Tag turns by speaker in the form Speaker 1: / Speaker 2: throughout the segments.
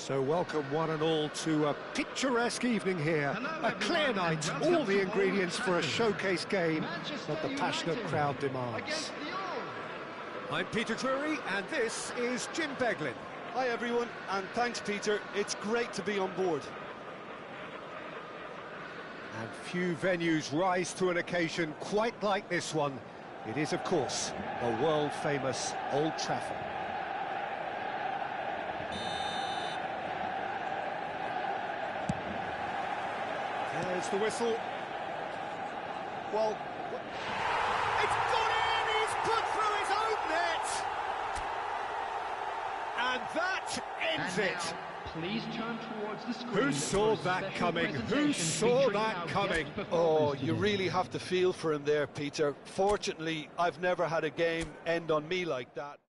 Speaker 1: So welcome one and all to a picturesque evening here. A clear night, all the ingredients for a showcase game that the passionate crowd demands. I'm Peter Drury and this is Jim Beglin.
Speaker 2: Hi everyone, and thanks Peter, it's great to be on board.
Speaker 1: And few venues rise to an occasion quite like this one. It is, of course, the world-famous Old Trafford. There's the whistle. Well, it's gone in! He's put through his own net! And that ends it!
Speaker 3: Please turn towards the screen.
Speaker 1: Who saw that coming? Who saw that coming?
Speaker 2: Oh, you really have to feel for him there, Peter. Fortunately, I've never had a game end on me like that.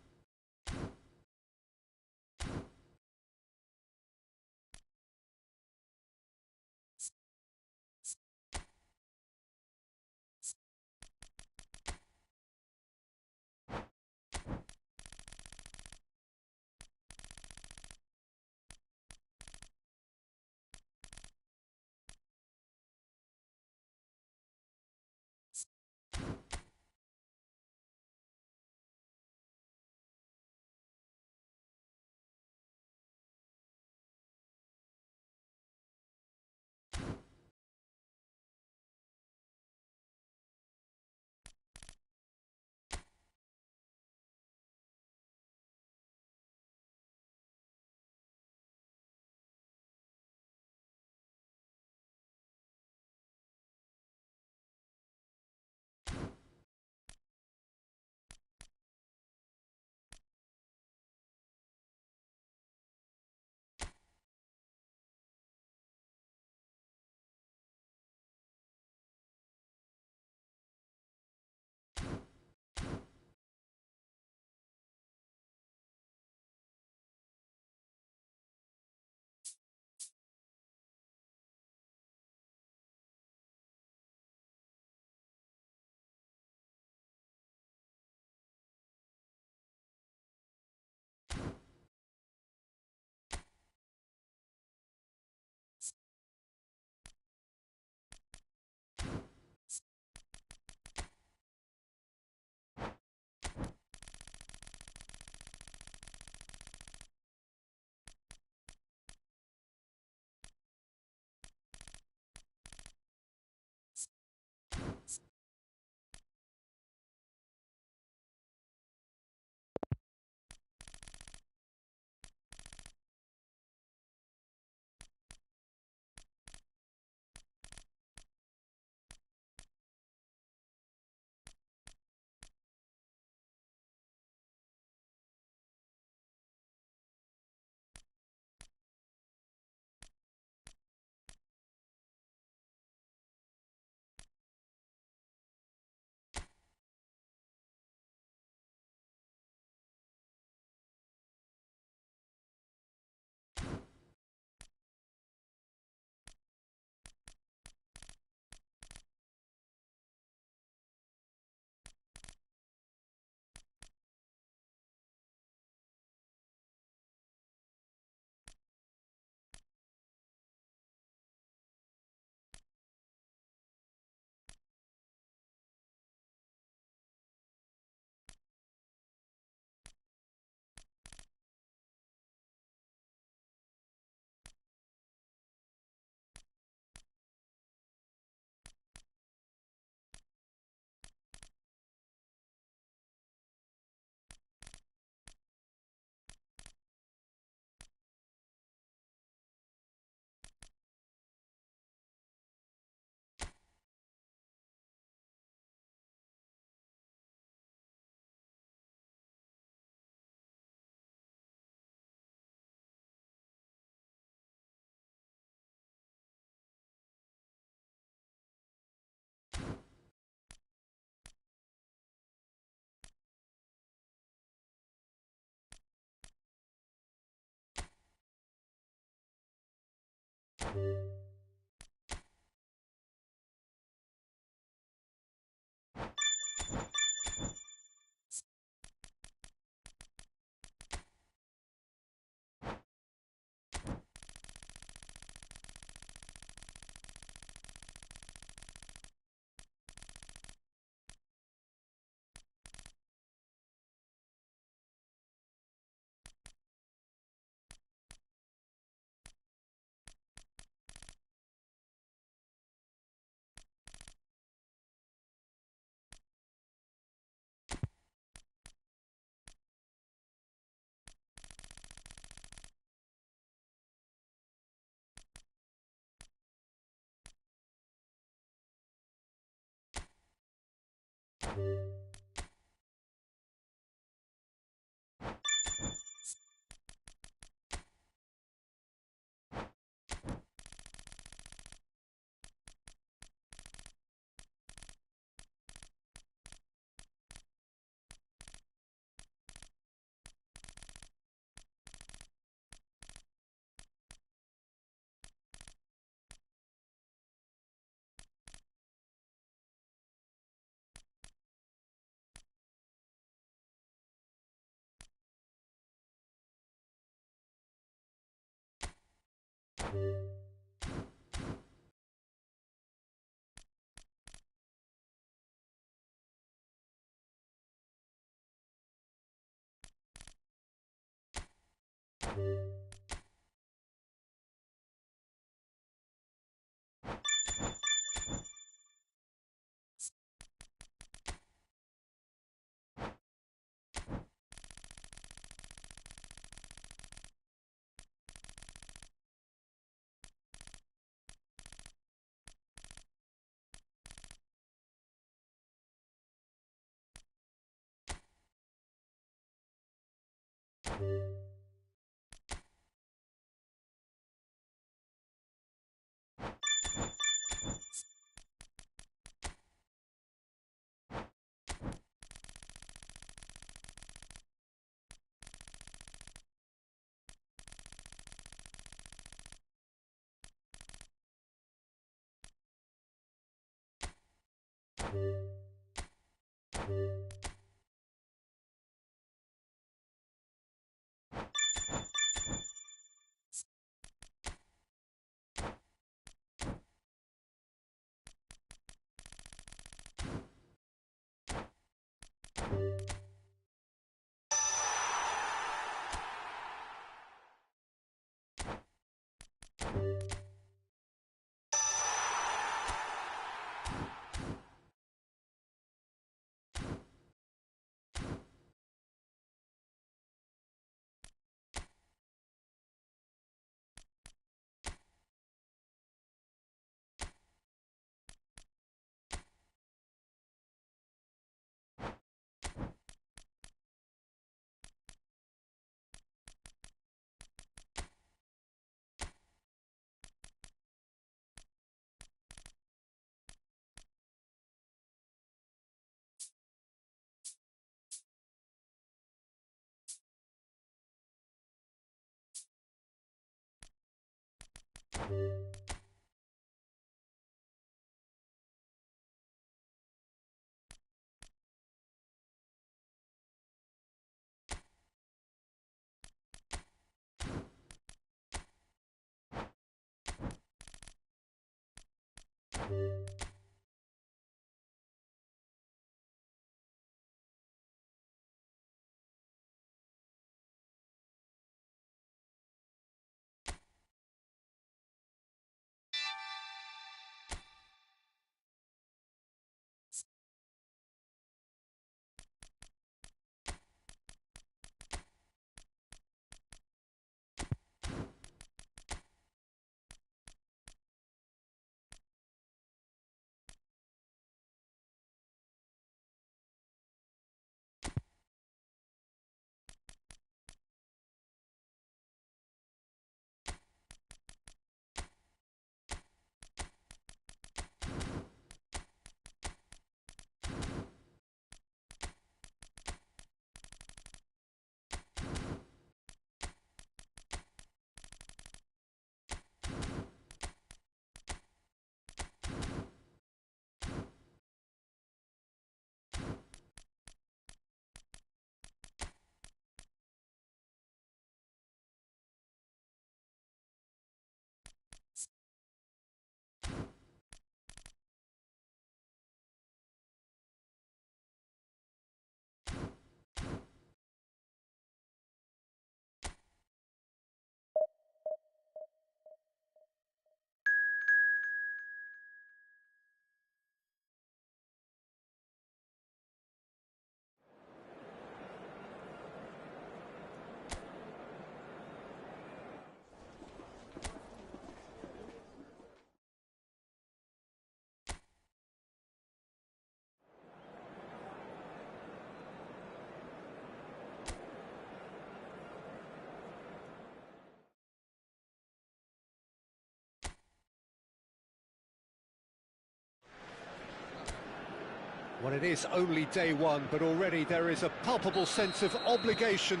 Speaker 1: Well, it is only day one, but already there is a palpable sense of obligation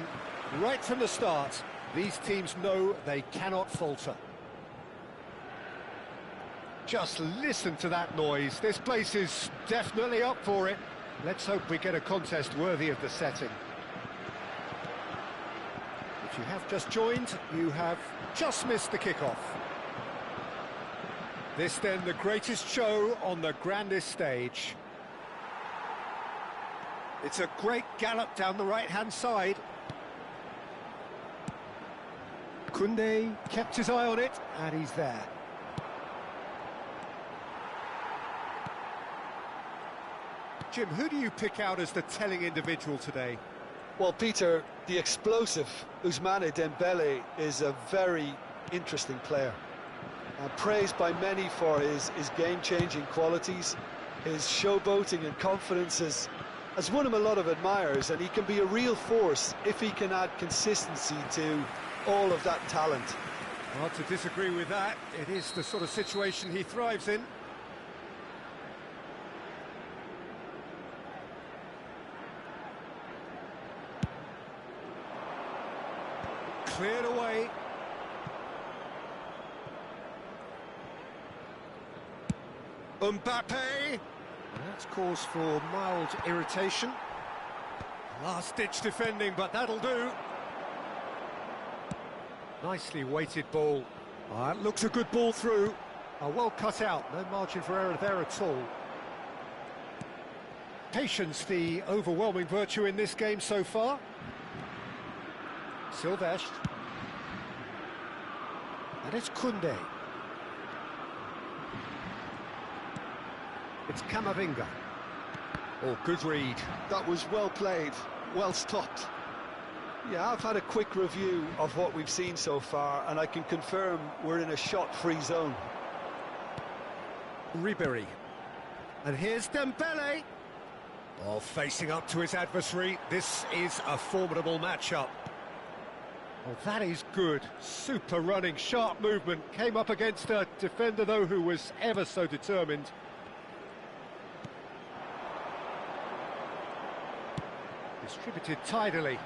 Speaker 1: right from the start. These teams know they cannot falter. Just listen to that noise. This place is definitely up for it. Let's hope we get a contest worthy of the setting. If you have just joined, you have just missed the kickoff. This then the greatest show on the grandest stage. It's a great gallop down the right-hand side. Koundé kept his eye on it, and he's there. Jim, who do you pick out as the telling individual today?
Speaker 2: Well, Peter, the explosive Ousmane Dembele is a very interesting player. Praised by many for his game-changing qualities. His showboating and confidence has won him a lot of admirers, and he can be a real force if he can add consistency to all of that talent.
Speaker 1: Hard to disagree with that. It is the sort of situation he thrives in. Cleared away. Mbappe! That's cause for mild irritation. Last-ditch defending, but that'll do. Nicely weighted ball. That looks a good ball through. Well cut out, no margin for error there at all. Patience, the overwhelming virtue in this game so far. Silvestre. And it's Koundé. It's Camavinga. Oh, good read.
Speaker 2: That was well played, well stopped. Yeah, I've had a quick review of what we've seen so far, and I can confirm we're in a shot-free zone.
Speaker 1: Ribéry. And here's Dembele. Oh, facing up to his adversary. This is a formidable matchup. Oh, that is good. Super running, sharp movement. Came up against a defender, though, who was ever so determined. Distributed tidily.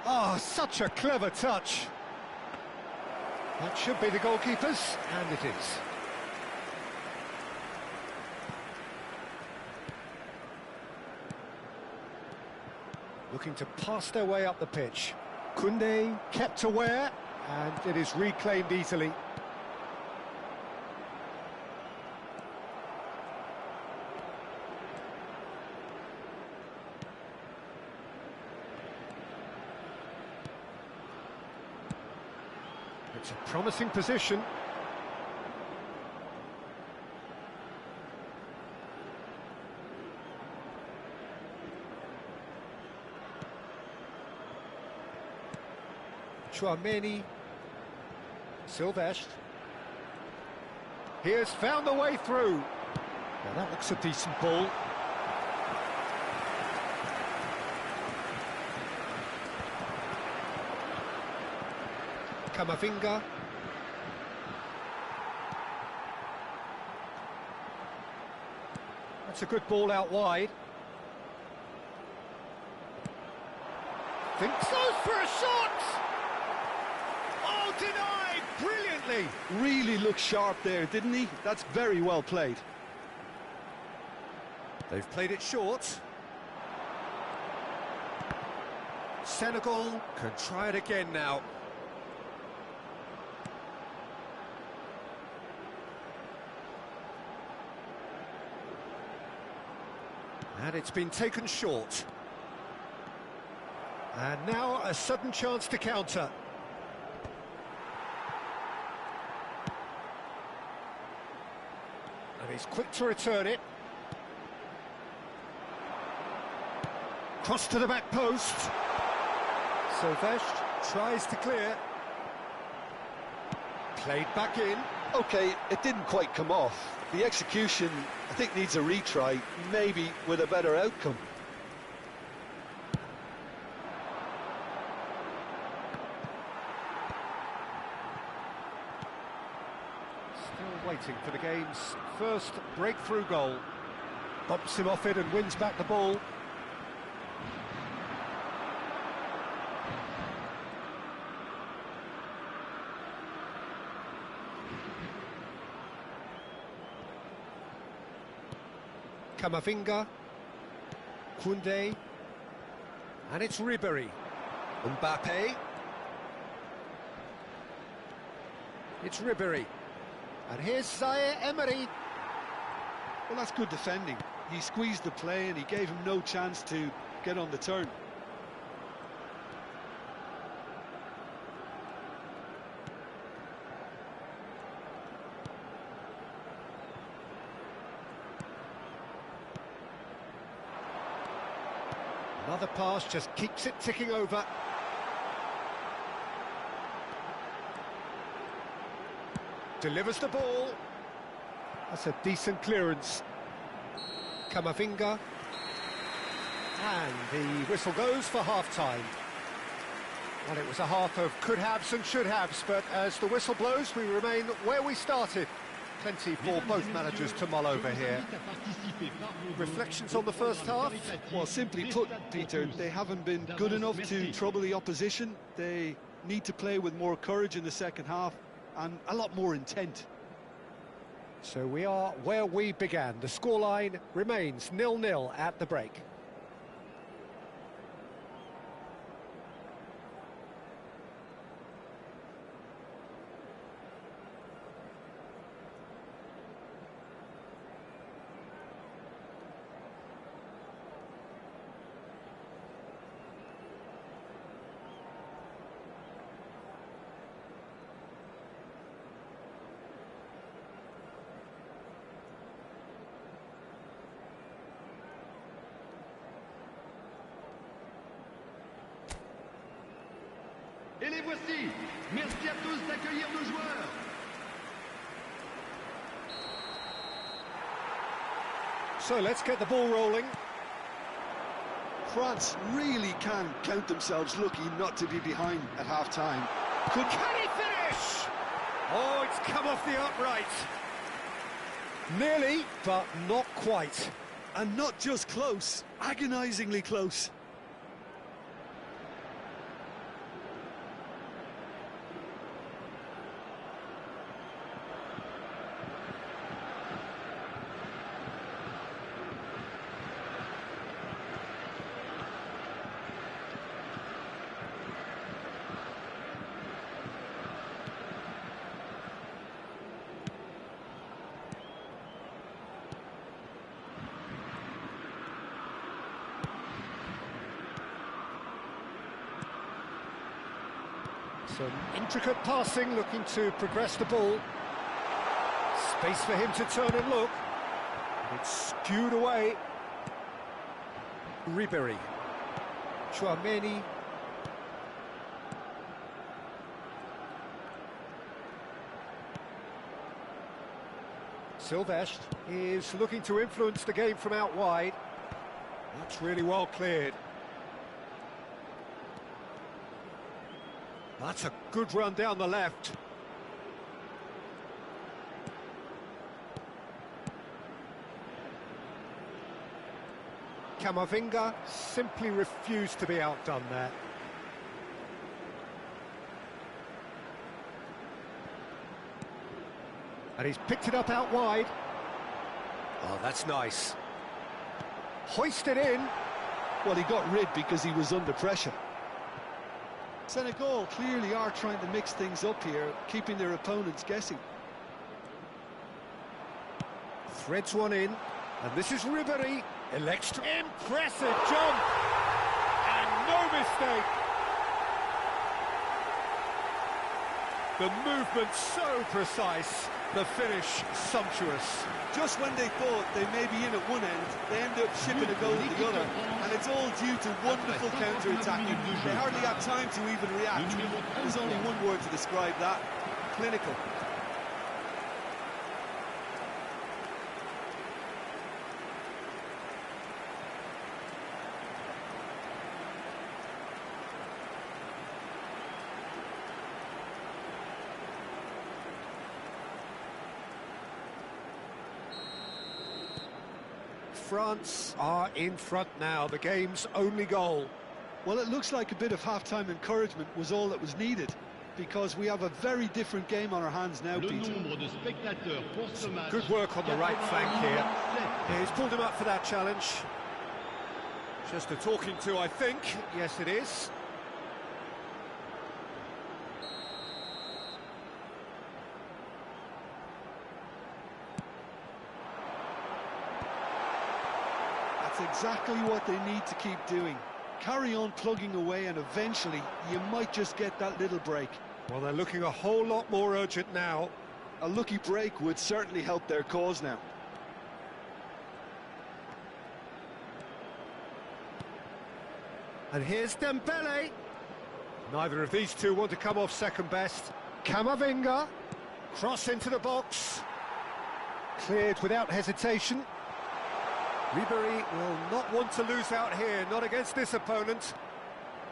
Speaker 1: Oh, such a clever touch. That should be the goalkeeper's, and it is. Looking to pass their way up the pitch. Koundé kept aware, and it is reclaimed easily. It's a promising position. Chouameni. Silvestre. He has found the way through. Now that looks a decent ball. Camavinga. That's a good ball out wide. Thinks goes for a shot! Oh, denied! Brilliantly!
Speaker 2: Really looked sharp there, didn't he? That's very well played.
Speaker 1: They've played it short. Senegal can try it again now. And it's been taken short. And now a sudden chance to counter. And he's quick to return it. Cross to the back post. Silvestre tries to clear. Played back in.
Speaker 2: Okay, it didn't quite come off. The execution, I think, needs a retry, maybe with a better outcome.
Speaker 1: Still waiting for the game's first breakthrough goal. Bumps him off it and wins back the ball. Camavinga, Koundé, and it's Ribéry. Mbappe. It's Ribéry. And here's Zaire Emery.
Speaker 2: Well, that's good defending. He squeezed the play and he gave him no chance to get on the turn.
Speaker 1: Another pass just keeps it ticking over. Delivers the ball. That's a decent clearance. Camavinga. And the whistle goes for half-time. And it was a half of could-haves and should-haves, but as the whistle blows, we remain where we started. Plenty for both managers to mull over here. Reflections on the first half?
Speaker 2: Well, simply put, Peter, they haven't been good enough to trouble the opposition. They need to play with more courage in the second half and a lot more intent.
Speaker 1: So we are where we began. The scoreline remains 0-0 at the break.
Speaker 3: Et les voici. Merci à tous d'accueillir nos joueurs.
Speaker 1: So let's get the ball rolling.
Speaker 2: France really can count themselves lucky not to be behind at half-time.
Speaker 1: Can he finish? Oh, it's come off the upright. Nearly, but not quite.
Speaker 2: And not just close, agonisingly close.
Speaker 1: Some intricate passing, looking to progress the ball. Space for him to turn and look. It's skewed away. Ribéry. Chouameni. Silvestre is looking to influence the game from out wide. That's really well cleared. That's a good run down the left. Camavinga simply refused to be outdone there. And he's picked it up out wide. Oh, that's nice. Hoisted in.
Speaker 2: Well, he got rid because he was under pressure. Senegal clearly are trying to mix things up here, keeping their opponents guessing.
Speaker 1: Threads one in, and this is Ribéry. Impressive jump! And no mistake! The movement so precise, the finish sumptuous.
Speaker 2: Just when they thought they may be in at one end, they end up shipping a goal at the other, and it's all due to wonderful counter-attacking. They hardly had time to even react. There's only one word to describe that: clinical.
Speaker 1: France are in front now. The game's only goal.
Speaker 2: Well, it looks like a bit of half-time encouragement was all that was needed, because we have a very different game on our hands now, Peter.
Speaker 1: Good work on the right flank here. Yeah, he's pulled him up for that challenge. Just a talking to, I think. Yes, it is.
Speaker 2: That's exactly what they need to keep doing. Carry on plugging away, and eventually you might just get that little break.
Speaker 1: Well, they're looking a whole lot more urgent now.
Speaker 2: A lucky break would certainly help their cause now.
Speaker 1: And here's Dembele. Neither of these two want to come off second best. Camavinga. Cross into the box. Cleared without hesitation. Ribery will not want to lose out here, not against this opponent.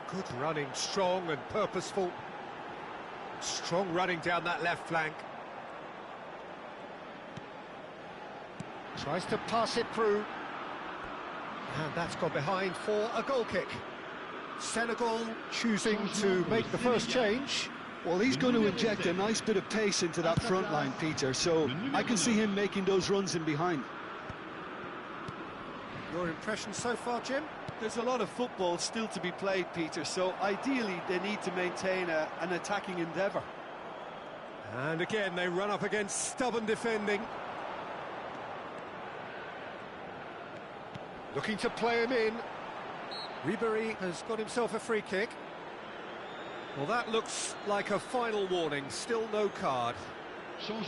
Speaker 1: Good running, strong and purposeful. Strong running down that left flank. Tries to pass it through. And that's gone behind for a goal kick. Senegal choosing to make the first change.
Speaker 2: Well, he's going to inject a nice bit of pace into that front line, Peter, so I can see him making those runs in behind.
Speaker 1: Your impression so far, Jim?
Speaker 2: There's a lot of football still to be played, Peter, so ideally they need to maintain an attacking endeavour.
Speaker 1: And again, they run up against stubborn defending. Looking to play him in. Ribery has got himself a free kick. Well, that looks like a final warning. Still no card.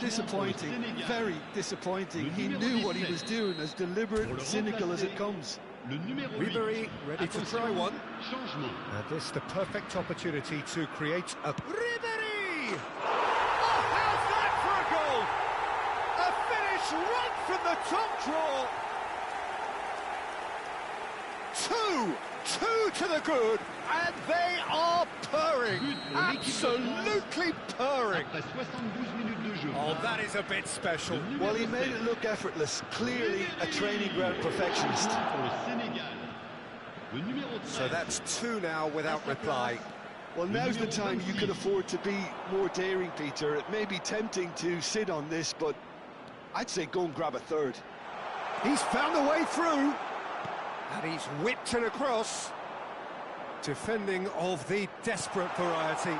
Speaker 2: Disappointing, very disappointing. He knew what he was doing, as deliberate and cynical as it comes.
Speaker 1: Ribery ready to try one. And this the perfect opportunity to create a... Ribery! Oh, how's that for a goal? A finish right from the top draw. Two to the good, and they are purring, absolutely purring. Oh, that is a bit special.
Speaker 2: Well, he made it look effortless, clearly a training ground perfectionist.
Speaker 1: So that's two now without reply.
Speaker 2: Well, now's the time you can afford to be more daring, Peter. It may be tempting to sit on this, but I'd say go and grab a third.
Speaker 1: He's found a way through. And he's whipped it across. Defending of the desperate variety.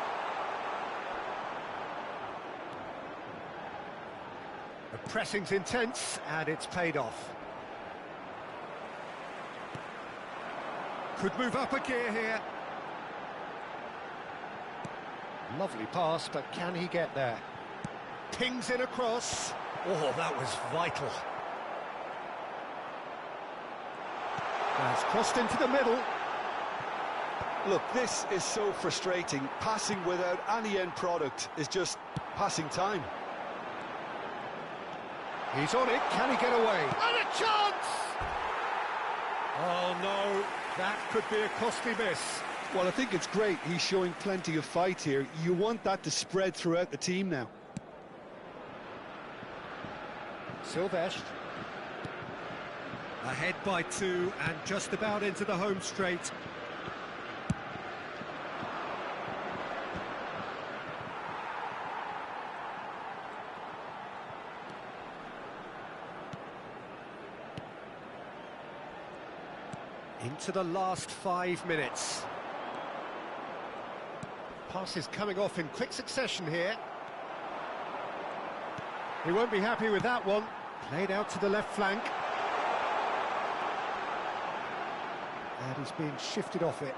Speaker 1: The pressing's intense, and it's paid off. Could move up a gear here. Lovely pass, but can he get there? Pings in across. Oh, that was vital. Has crossed into the middle.
Speaker 2: Look, this is so frustrating. Passing without any end product is just passing time.
Speaker 1: He's on it. Can he get away? And a chance! Oh, no. That could be a costly miss.
Speaker 2: Well, I think it's great. He's showing plenty of fight here. You want that to spread throughout the team now.
Speaker 1: Silvestre. Ahead by two and just about into the home straight. Into the last 5 minutes. Pass is coming off in quick succession here. He won't be happy with that one. Played out to the left flank. And he's being shifted off it.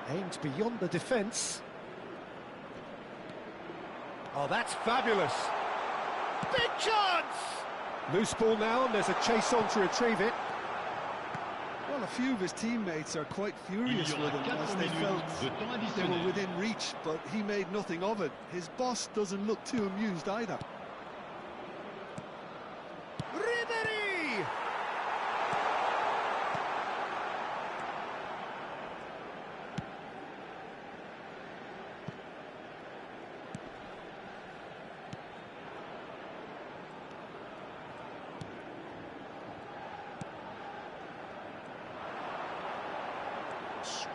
Speaker 1: Aimed beyond the defence. Oh, that's fabulous. Big chance! Loose ball now, and there's a chase on to retrieve it.
Speaker 2: Well, a few of his teammates are quite furious with him as they felt they were within reach, but he made nothing of it. His boss doesn't look too amused either.
Speaker 1: Ribery!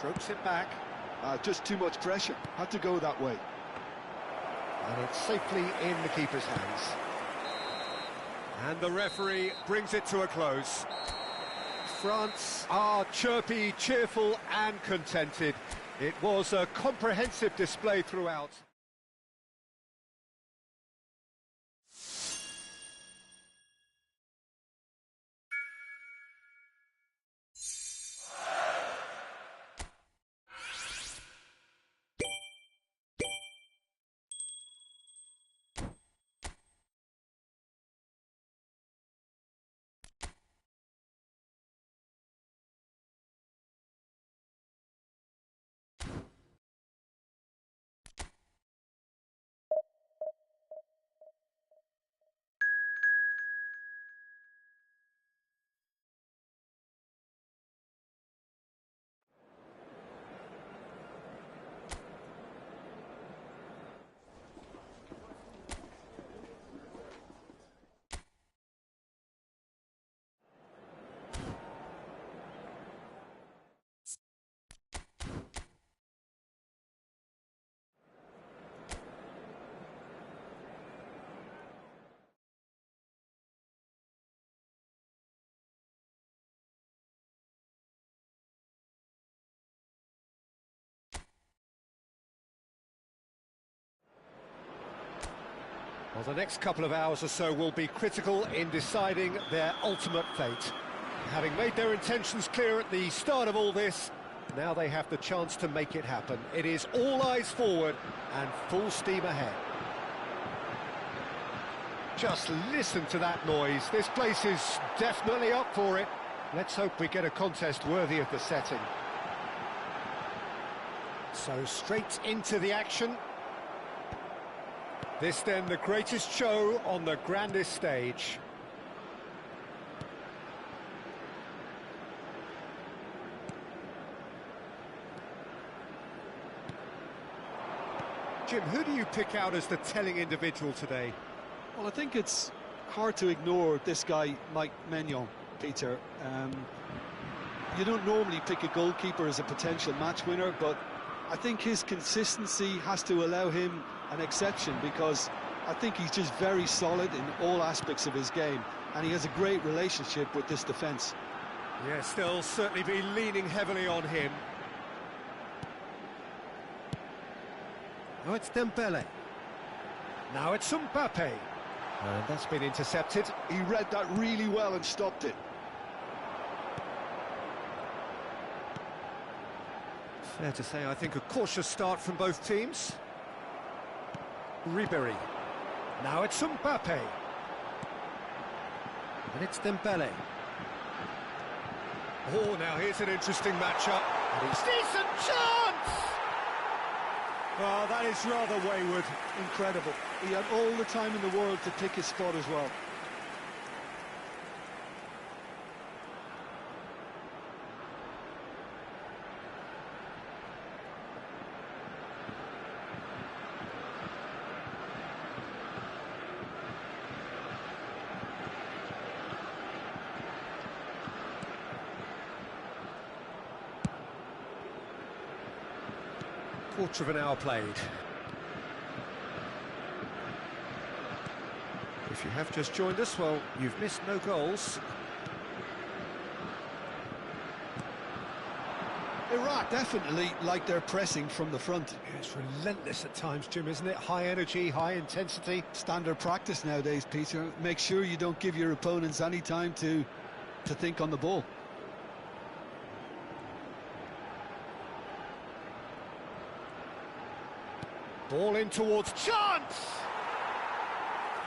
Speaker 1: Strokes it back.
Speaker 2: Just too much pressure. Had to go that way.
Speaker 1: And it's safely in the keeper's hands. And the referee brings it to a close. France are chirpy, cheerful and contented. It was a comprehensive display throughout. Well, the next couple of hours or so will be critical in deciding their ultimate fate. Having made their intentions clear at the start of all this, now they have the chance to make it happen. It is all eyes forward and full steam ahead. Just listen to that noise. This place is definitely up for it. Let's hope we get a contest worthy of the setting. So straight into the action. This then the greatest show on the grandest stage. Jim, who do you pick out as the telling individual today?
Speaker 2: Well, I think it's hard to ignore this guy, Mike Maignan, Peter. You don't normally pick a goalkeeper as a potential match winner, but I think his consistency has to allow him an exception, because I think he's just very solid in all aspects of his game, and he has a great relationship with this defence.
Speaker 1: Yes, they'll certainly be leaning heavily on him. Now it's Dembele. Now it's Mbappe. And that's been intercepted.
Speaker 2: He read that really well and stopped it.
Speaker 1: Fair to say, I think a cautious start from both teams. Ribéry. Now it's Mbappe. And it's Dembele. Oh, now here's an interesting matchup. And it's decent chance!
Speaker 2: Oh, that is rather wayward. Incredible. He had all the time in the world to pick his spot as well.
Speaker 1: Quarter of an hour played. If you have just joined us, well, you've missed no goals.
Speaker 2: Iraq definitely like their pressing from the front.
Speaker 1: It's relentless at times, Jim, isn't it? High energy, high intensity.
Speaker 2: Standard practice nowadays, Peter. Make sure you don't give your opponents any time to think on the ball.
Speaker 1: Ball in towards chance!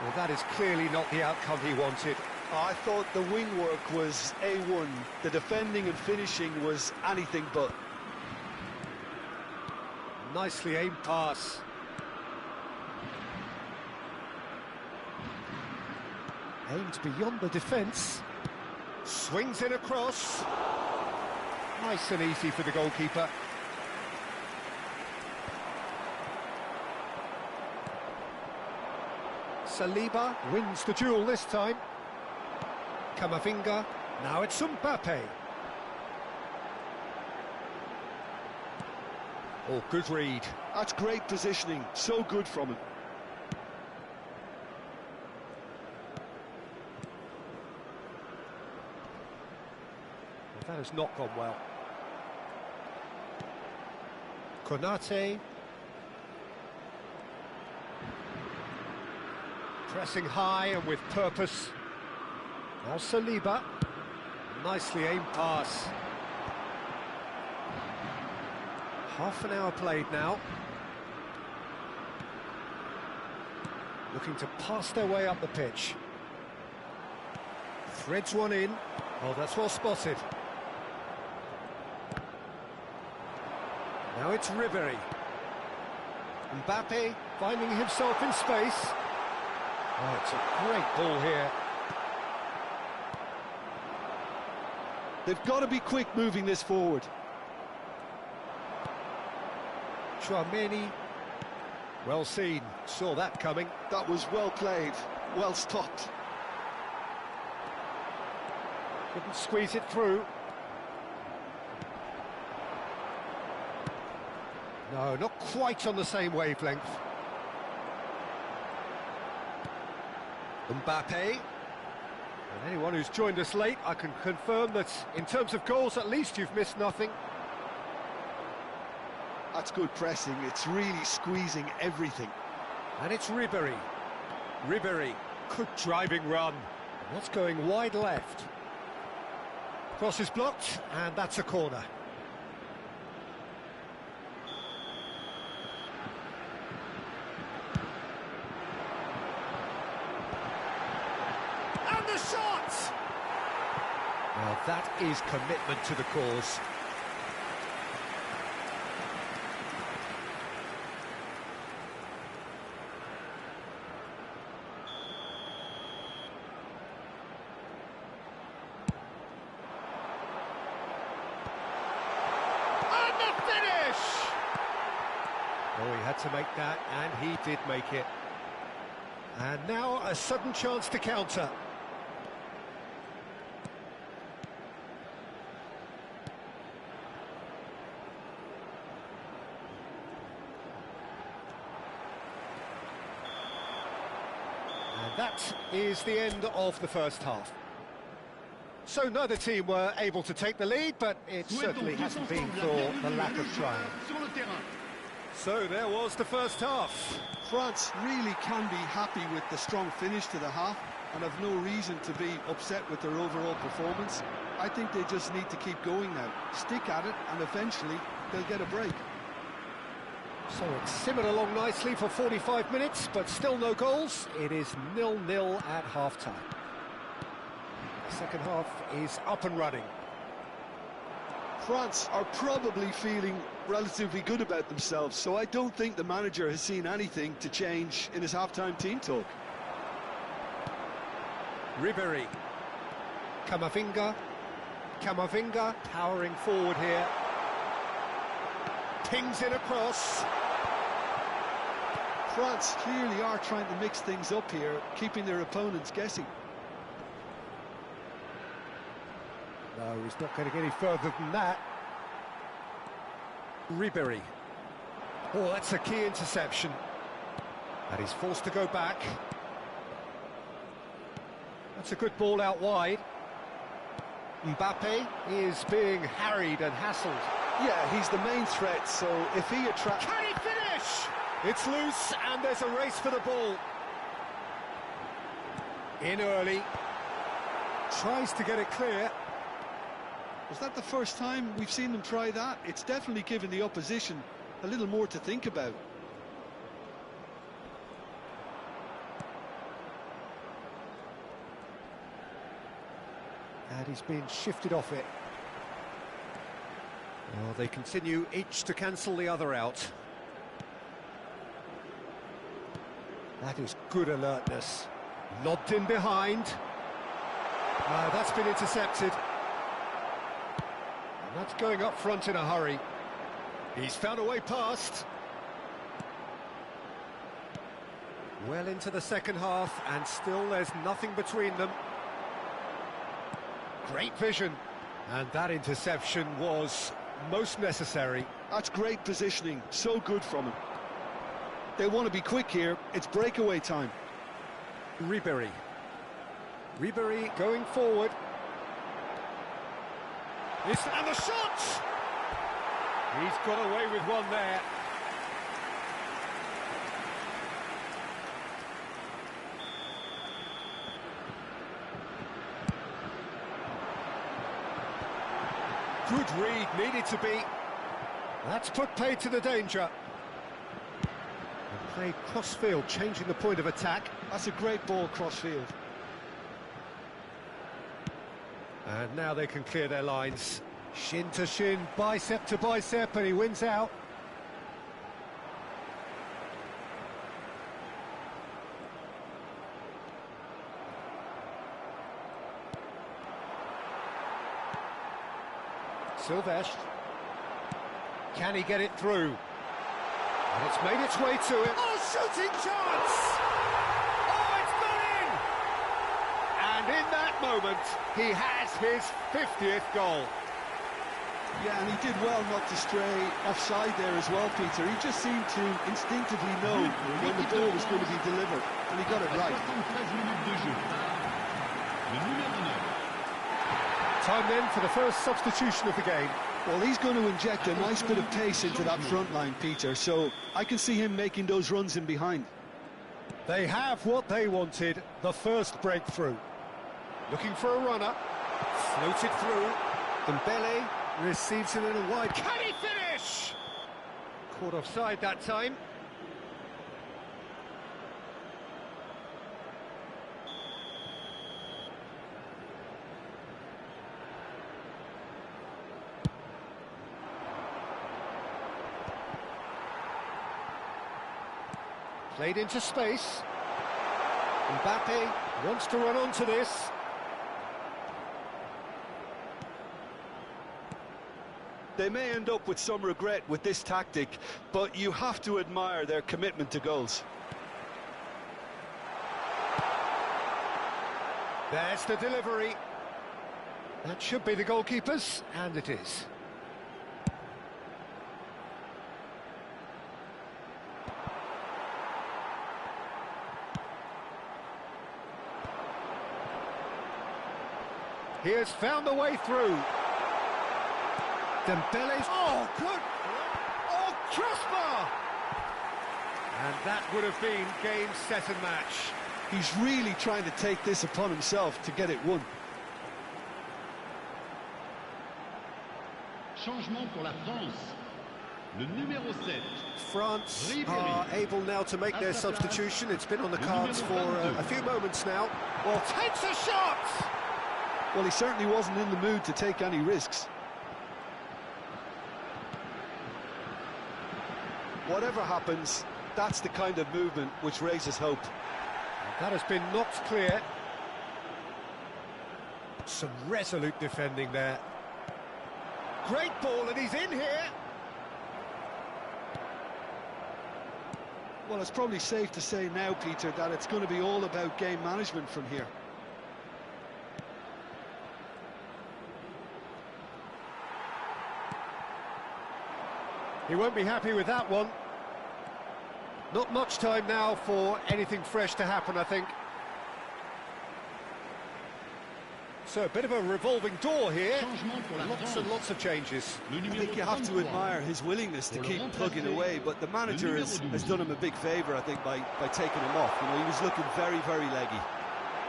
Speaker 1: Well, that is clearly not the outcome he wanted.
Speaker 2: I thought the wing work was A1. The defending and finishing was anything but.
Speaker 1: Nicely aimed pass. Aimed beyond the defence. Swings in across. Nice and easy for the goalkeeper. Saliba wins the duel this time. Camavinga. Now it's Mbappe. Oh, good read.
Speaker 2: That's great positioning, so good from him.
Speaker 1: Well, that has not gone well. Konate. Pressing high and with purpose. Now Saliba. Nicely aimed pass. Half an hour played now. Looking to pass their way up the pitch. Threads one in. Oh, that's well spotted. Now it's Ribery. Mbappe finding himself in space. Oh, it's a great ball here.
Speaker 2: They've got to be quick moving this forward.
Speaker 1: Chouameni. Well seen. Saw that coming.
Speaker 2: That was well played, well stopped.
Speaker 1: Couldn't squeeze it through. No, not quite on the same wavelength. Mbappe. And anyone who's joined us late, I can confirm that in terms of goals, at least you've missed nothing.
Speaker 2: That's good pressing, it's really squeezing everything.
Speaker 1: And it's Ribery. Ribery, good driving run. That's going wide left. Cross is blocked, and that's a corner. And the shot! Well, that is commitment to the cause. Oh, he had to make that, and he did make it. And now a sudden chance to counter. And that is the end of the first half. So neither team were able to take the lead, but it certainly hasn't been for the lack of trying. So there was the first half.
Speaker 2: France really can be happy with the strong finish to the half and have no reason to be upset with their overall performance. I think they just need to keep going now, stick at it, and eventually they'll get a break.
Speaker 1: So it's simmered along nicely for 45 minutes, but still no goals. It is 0-0 at half-time. The second half is up and running.
Speaker 2: France are probably feeling relatively good about themselves, so I don't think the manager has seen anything to change in his half-time team talk.
Speaker 1: Ribery. Camavinga. Camavinga powering forward here. Pings it across.
Speaker 2: France clearly are trying to mix things up here, keeping their opponents guessing.
Speaker 1: No, he's not going to get any further than that. Ribery. Oh, that's a key interception. And he's forced to go back. That's a good ball out wide. Mbappe is being harried and hassled.
Speaker 2: Yeah, he's the main threat, so if he attracts...
Speaker 1: Can he finish? It's loose, and there's a race for the ball. In early. Tries to get it clear.
Speaker 2: Was that the first time we've seen them try that? It's definitely given the opposition a little more to think about.
Speaker 1: And he's being shifted off it. Well, they continue each to cancel the other out. That is good alertness. Lobbed in behind. That's been intercepted. And that's going up front in a hurry. He's found a way past. Well into the second half, and still there's nothing between them. Great vision. And that interception was most necessary.
Speaker 2: That's great positioning, so good from him. They want to be quick here, it's breakaway time.
Speaker 1: Ribery going forward. And the shot! He's got away with one there. Good read, needed to be. That's put play to the danger. And play cross-field, changing the point of attack.
Speaker 2: That's a great ball cross-field.
Speaker 1: And now they can clear their lines. Shin to shin, bicep to bicep, and he wins out. Silvestre. Can he get it through? And it's made its way to him. Oh, shooting chance! Oh, it's gone in! And in that moment, he has his 50th goal.
Speaker 2: Yeah, and he did well not to stray offside there as well, Peter. He just seemed to instinctively know when the ball was going to be delivered, and he got it right.
Speaker 1: Time then for the first substitution of the game.
Speaker 2: Well, he's going to inject a nice bit of pace into that front line, Peter, so I can see him making those runs in behind.
Speaker 1: They have what they wanted, the first breakthrough. Looking for a runner, floated through. Dembele receives it in a wide. Can he finish? Caught offside that time. Played into space. Mbappe wants to run onto this.
Speaker 2: They may end up with some regret with this tactic, but you have to admire their commitment to goals.
Speaker 1: There's the delivery. That should be the goalkeeper's, and it is. He has found a way through. Dembele's... Oh, good! Oh, crossbar! And that would have been game, set and match.
Speaker 2: He's really trying to take this upon himself to get it won.
Speaker 3: Changement pour la France. Le numéro 7.
Speaker 1: France are able now to make their substitution. It's been on the cards for a few moments now. Well, takes a shot!
Speaker 2: Well, he certainly wasn't in the mood to take any risks. Whatever happens, that's the kind of movement which raises hope.
Speaker 1: That has been knocked clear. Some resolute defending there. Great ball, and he's in here.
Speaker 2: Well, it's probably safe to say now, Peter, that it's going to be all about game management from here.
Speaker 1: He won't be happy with that one. Not much time now for anything fresh to happen, I think. So a bit of a revolving door here. Lots and lots of changes.
Speaker 2: I think you have to admire his willingness to keep plugging away, but the manager has done him a big favour, I think, by taking him off. You know, he was looking very, very leggy.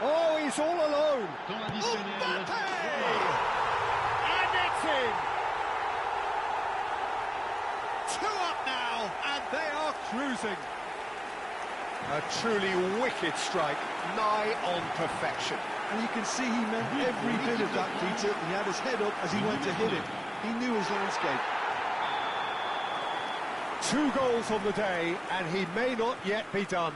Speaker 1: Oh, he's all alone. Mbappe! And it's in. 2 up now, and they are cruising. A truly wicked strike, nigh on perfection.
Speaker 2: And you can see he meant every bit of that, Peter. He had his head up as he went to hit it. He knew his landscape.
Speaker 1: 2 goals on the day, and he may not yet be done.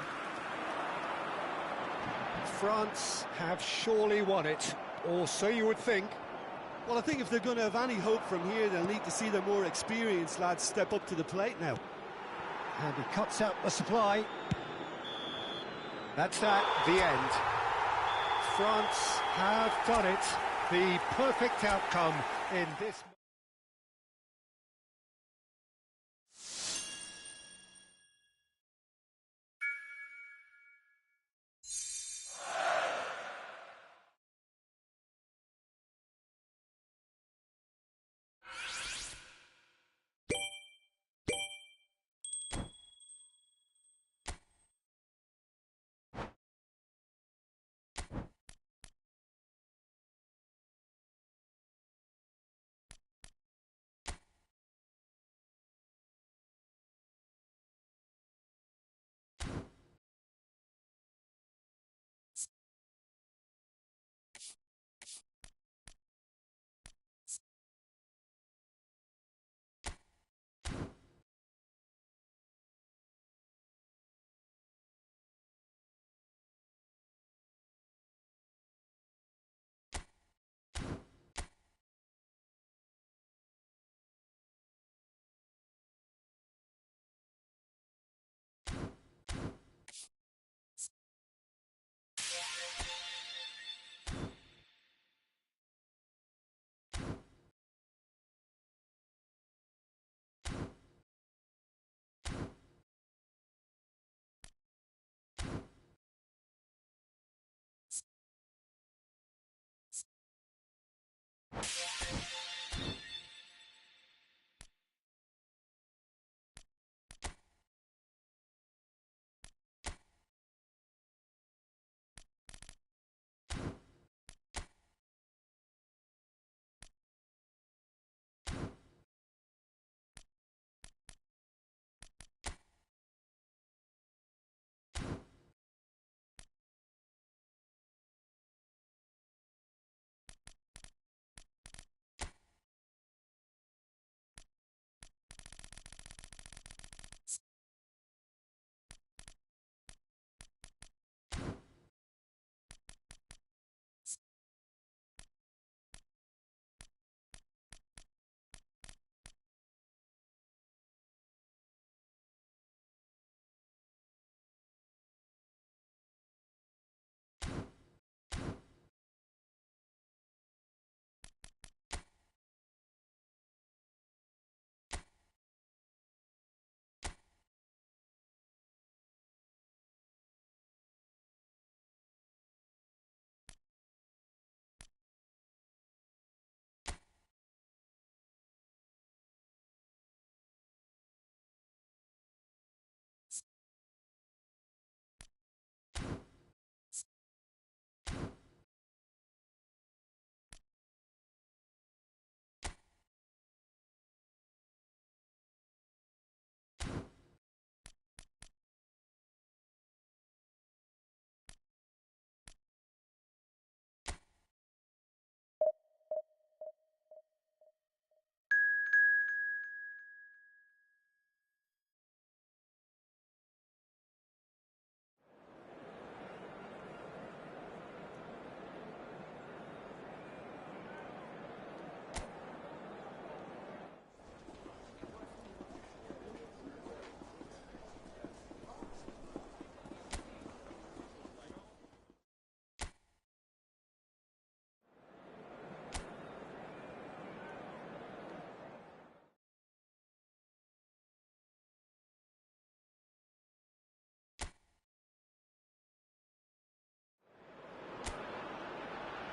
Speaker 1: France have surely won it, or so you would think.
Speaker 2: Well, I think if they're going to have any hope from here, they'll need to see their more experienced lads step up to the plate now.
Speaker 1: And he cuts out the supply. That's that, the end. France have done it. The perfect outcome in this...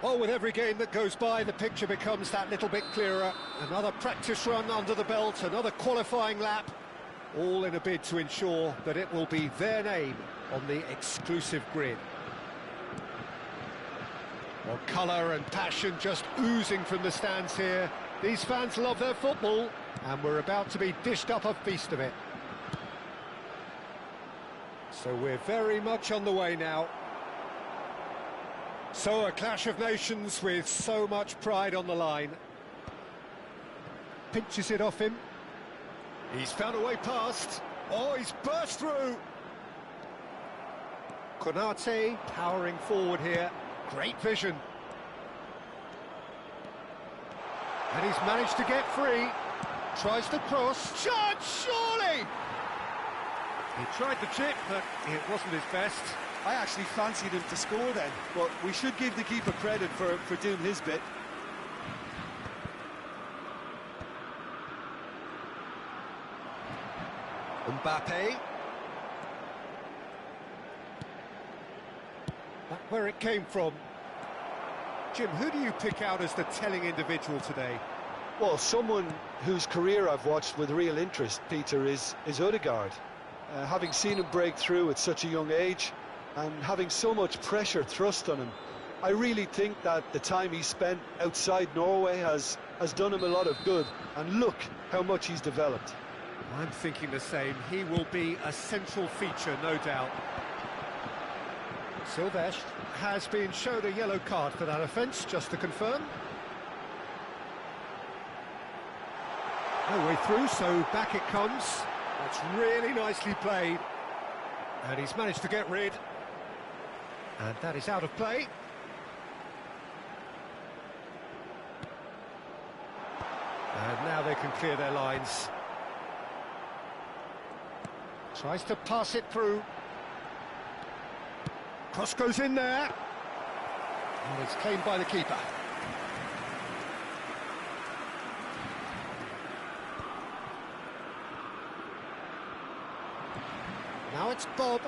Speaker 1: Oh, with every game that goes by, the picture becomes that little bit clearer. Another practice run under the belt, another qualifying lap, all in a bid to ensure that it will be their name on the exclusive grid. Well, colour and passion just oozing from the stands here. These fans love their football, and we're about to be dished up a feast of it. So we're very much on the way now. So a clash of nations with so much pride on the line. Pinches it off him. He's found a way past. Oh, he's burst through. Konate powering forward here. Great vision. And he's managed to get free. Tries to cross. Chance, surely! He tried the chip, but it wasn't his best.
Speaker 2: I actually fancied him to score then, but we should give the keeper credit for doing his bit.
Speaker 1: Mbappe. That's where it came from. Jim, who do you pick out as the telling individual today?
Speaker 2: Well, someone whose career I've watched with real interest, Peter, is Odegaard. Having seen him break through at such a young age and having so much pressure thrust on him, I really think that the time he spent outside Norway has done him a lot of good. And look how much he's developed.
Speaker 1: I'm thinking the same. He will be a central feature, no doubt. Silvestre has been shown a yellow card for that offence, just to confirm. No way through, so back it comes. That's really nicely played. And he's managed to get rid. And that is out of play. And now they can clear their lines. Tries to pass it through. Cross goes in there. And it's claimed by the keeper. Now it's Bob.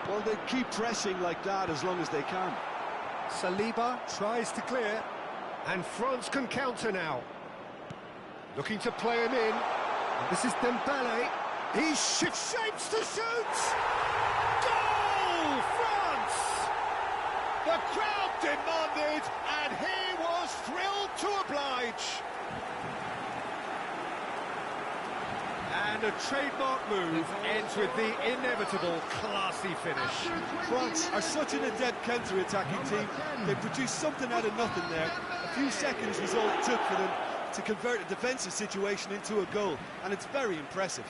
Speaker 2: Well, they keep pressing like that as long as they can.
Speaker 1: Saliba tries to clear. And France can counter now. Looking to play him in. This is Dembele. He shifts shapes to shoot! Goal! France! The crowd demanded, and he was thrilled to oblige. And a trademark move ends with the inevitable classy finish.
Speaker 2: France are such an adept counter-attacking team. They produced something out of nothing there. A few seconds was all it took for them to convert a defensive situation into a goal, and it's very impressive.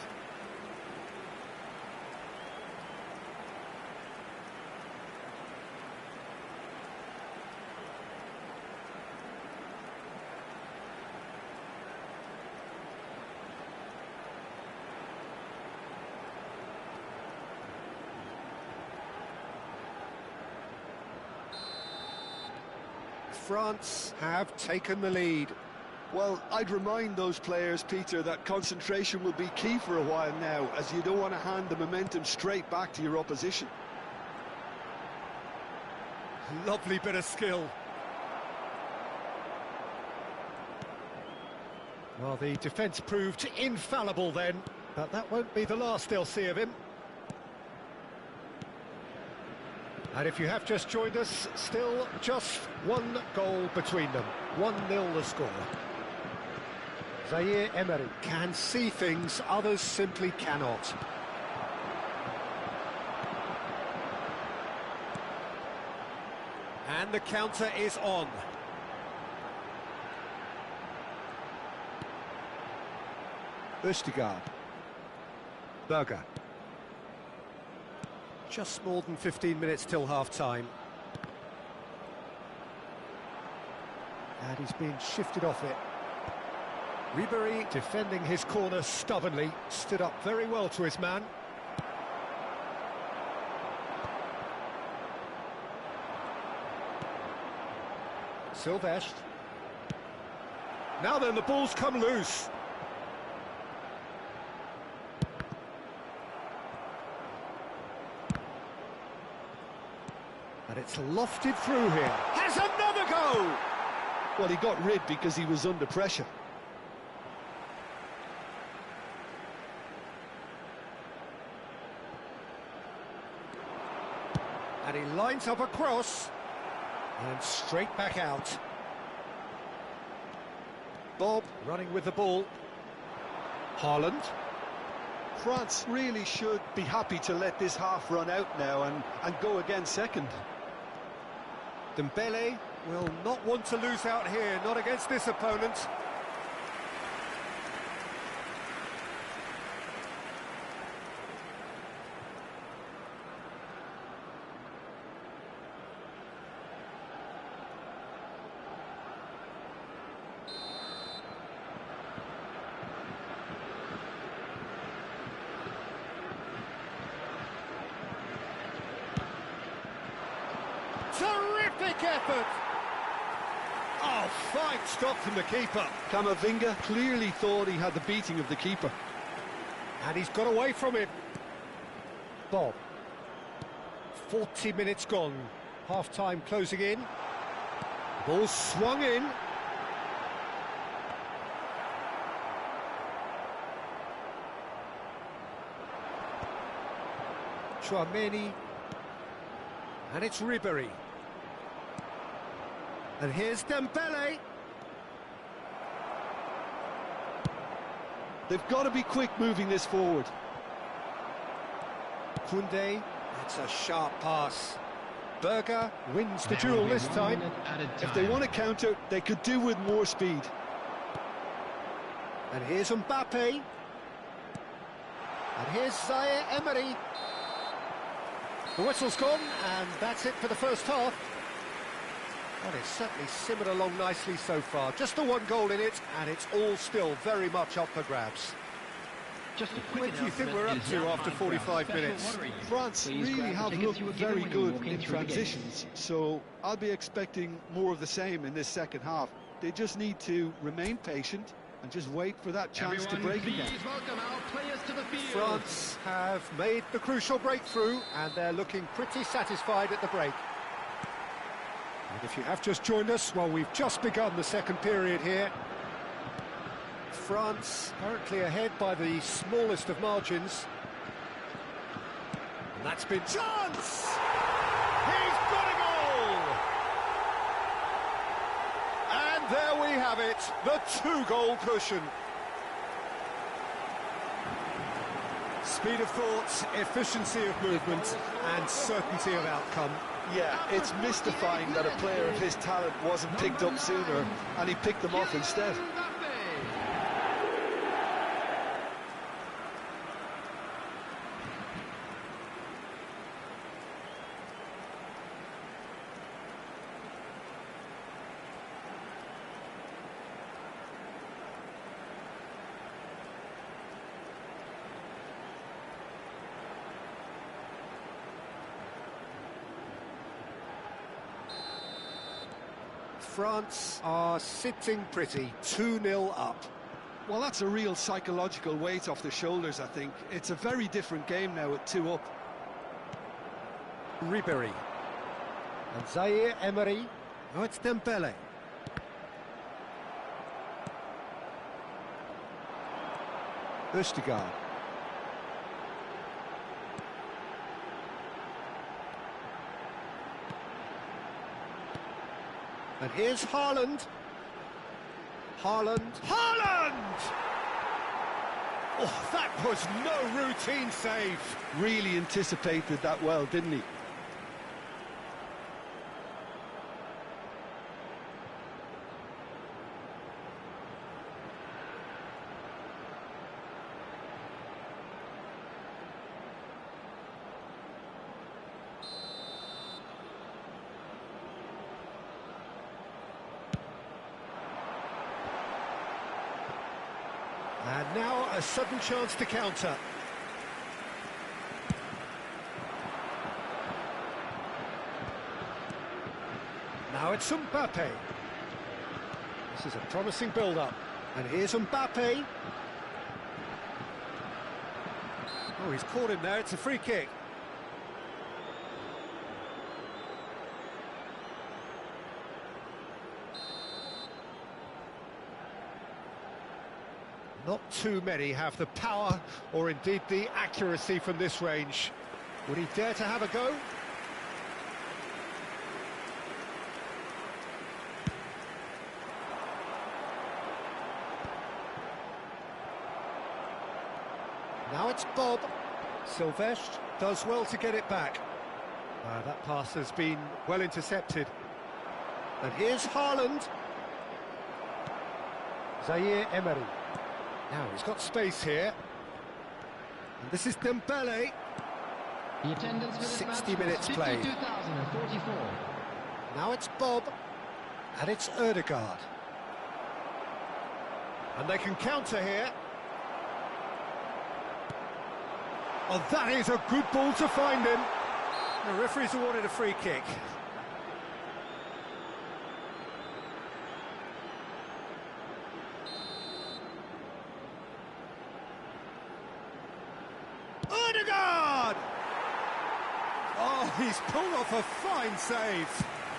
Speaker 1: France have taken the lead.
Speaker 2: Well, I'd remind those players, Peter, that concentration will be key for a while now, as you don't want to hand the momentum straight back to your opposition.
Speaker 1: Lovely bit of skill. Well, the defence proved infallible then, but that won't be the last they'll see of him. And if you have just joined us, still just one goal between them. 1-0 the score. Zaire Emery can see things others simply cannot. And the counter is on. Østigard. Berger. Just more than 15 minutes till half-time. And he's been shifted off it. Ribéry, defending his corner stubbornly, stood up very well to his man. Silvestre. Now then, the ball's come loose. And it's lofted through here. Has another go!
Speaker 2: Well, he got rid because he was under pressure.
Speaker 1: And he lines up a cross. And straight back out. Bob running with the ball. Haaland.
Speaker 2: France really should be happy to let this half run out now and go again second.
Speaker 1: Dembele will not want to lose out here, not against this opponent. Terrific effort! Oh, fine stop from the keeper.
Speaker 2: Camavinga clearly thought he had the beating of the keeper.
Speaker 1: And he's got away from it. Bob. 40 minutes gone. Half-time closing in. Ball swung in. Chouameni. And it's Ribéry. And here's Dembele.
Speaker 2: They've got to be quick moving this forward.
Speaker 1: Koundé, that's a sharp pass. Berger wins the duel this time.
Speaker 2: If they want to counter, they could do with more speed.
Speaker 1: And here's Mbappe. And here's Zaire Emery. The whistle's gone, and that's it for the first half. Well, it's certainly simmered along nicely so far. Just the one goal in it, and it's all still very much up for grabs. What do you think we're up to after 45 minutes?
Speaker 2: France really have looked very good in transitions, so I'll be expecting more of the same in this second half. They just need to remain patient and just wait for that chance to break again.
Speaker 1: France have made the crucial breakthrough, and they're looking pretty satisfied at the break. And if you have just joined us, well, we've just begun the second period here. France currently ahead by the smallest of margins. And that's been chance! He's got a goal! And there we have it, the two-goal cushion. Speed of thought, efficiency of movement, and certainty of outcome.
Speaker 2: Yeah, it's mystifying that a player of his talent wasn't picked up sooner, and he picked them off instead.
Speaker 1: France are sitting pretty, 2-0 up.
Speaker 2: Well, that's a real psychological weight off the shoulders, I think. It's a very different game now at 2 up.
Speaker 1: Ribéry. And Zaire Emery. Oh, it's Dembele. Østigard. And here's Haaland. Haaland. Oh, that was no routine save.
Speaker 2: Really anticipated that well, didn't he?
Speaker 1: And now a sudden chance to counter. Now it's Mbappe. This is a promising build-up. And here's Mbappe. Oh, he's caught him there. It's a free kick. Not too many have the power or indeed the accuracy from this range. Would he dare to have a go? Now it's Bob. Sylvestre does well to get it back. That pass has been well intercepted. And here's Haaland. Zaire Emery. Now he's got space here. And this is Dembele.
Speaker 3: The attendance for this
Speaker 1: 60
Speaker 3: match
Speaker 1: minutes
Speaker 3: was
Speaker 1: played.
Speaker 3: 52,044.
Speaker 1: Now it's Bob. And it's Ødegaard. And they can counter here. Oh, that is a good ball to find him. The referee's awarded a free kick. Ødegaard! Oh, he's pulled off a fine save.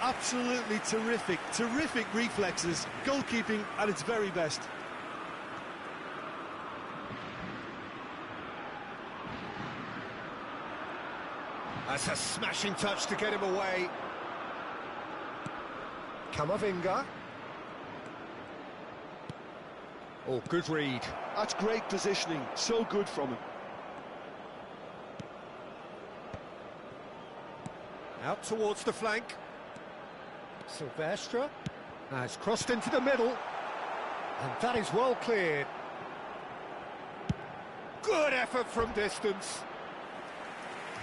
Speaker 2: Absolutely terrific, terrific reflexes, goalkeeping at its very best.
Speaker 1: That's a smashing touch to get him away. Camavinga. Oh, good read.
Speaker 2: That's great positioning, so good from him.
Speaker 1: Out towards the flank. Sylvestre. Now it's crossed into the middle. And that is well cleared. Good effort from distance.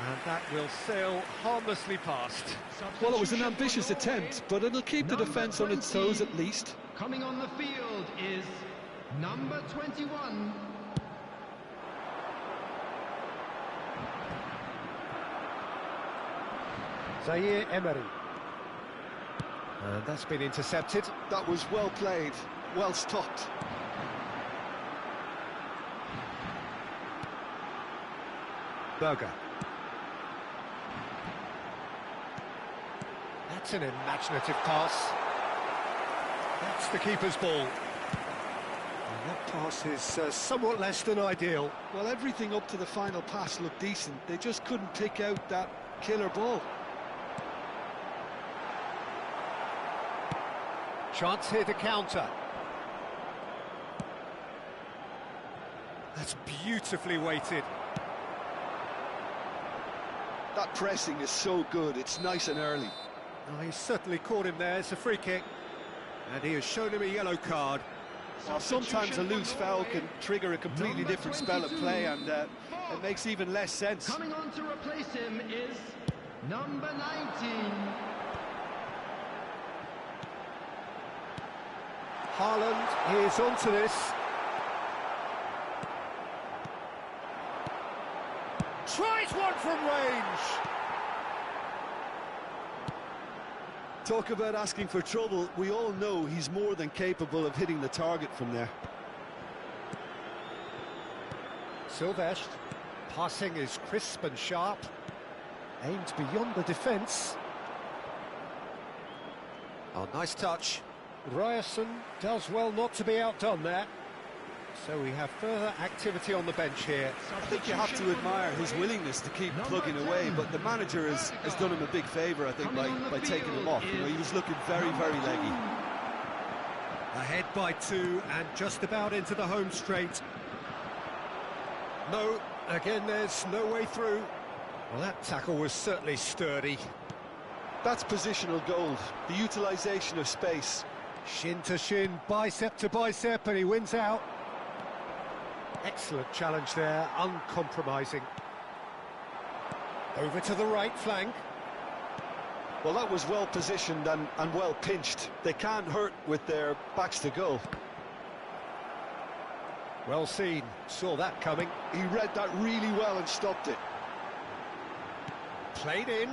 Speaker 1: And that will sail harmlessly past.
Speaker 2: Well, it was an ambitious attempt, but it'll keep the defence on its toes at least.
Speaker 3: Coming on the field is number 21.
Speaker 1: Zaire Emery. And that's been intercepted.
Speaker 2: That was well played, well stopped.
Speaker 1: Berger. That's an imaginative pass. That's the keeper's ball. And that pass is somewhat less than ideal.
Speaker 2: Well, everything up to the final pass looked decent. They just couldn't pick out that killer ball.
Speaker 1: Chance here to counter. That's beautifully weighted.
Speaker 2: That pressing is so good, it's nice and early.
Speaker 1: Oh, he's certainly caught him there. It's a free kick. And he has shown him a yellow card.
Speaker 2: Well, sometimes a loose foul can trigger a completely different spell of play, and it makes even less sense.
Speaker 3: Coming on to replace him is number 19.
Speaker 1: Haaland is onto this. Tries one from range.
Speaker 2: Talk about asking for trouble. We all know he's more than capable of hitting the target from there.
Speaker 1: Sylvestre. Passing is crisp and sharp. Aimed beyond the defence. Oh, nice touch. Ryerson does well not to be outdone there. So we have further activity on the bench here.
Speaker 2: I think you have to admire his willingness to keep plugging away, but the manager has done him a big favour, I think, by taking him off. You know, he was looking very, very leggy.
Speaker 1: Ahead by 2 and just about into the home straight. No, again there's no way through. Well, that tackle was certainly sturdy.
Speaker 2: That's positional gold, the utilisation of space.
Speaker 1: Shin to shin, bicep to bicep, and he wins out. Excellent challenge there, uncompromising. Over to the right flank.
Speaker 2: Well, that was well positioned and well pinched. They can't hurt with their backs to goal.
Speaker 1: Well seen, saw that coming.
Speaker 2: He read that really well and stopped it.
Speaker 1: Played in.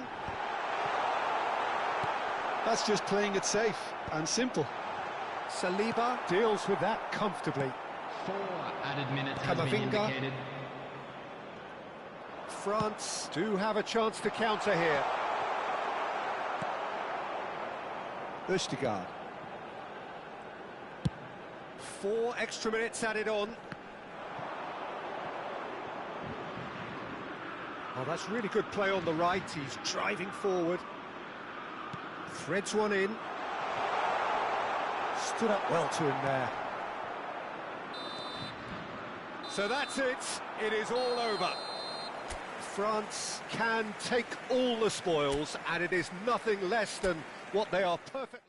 Speaker 2: That's just playing it safe and simple.
Speaker 1: Saliba deals with that comfortably.
Speaker 3: 4 added minutes has been
Speaker 1: Camavinga.
Speaker 3: indicated.
Speaker 1: France do have a chance to counter here. Ødegaard. 4 extra minutes added on. Oh, that's really good play on the right. He's driving forward. Threads one in. Stood up well to him there. So that's it. It is all over. France can take all the spoils, and it is nothing less than what they are perfectly...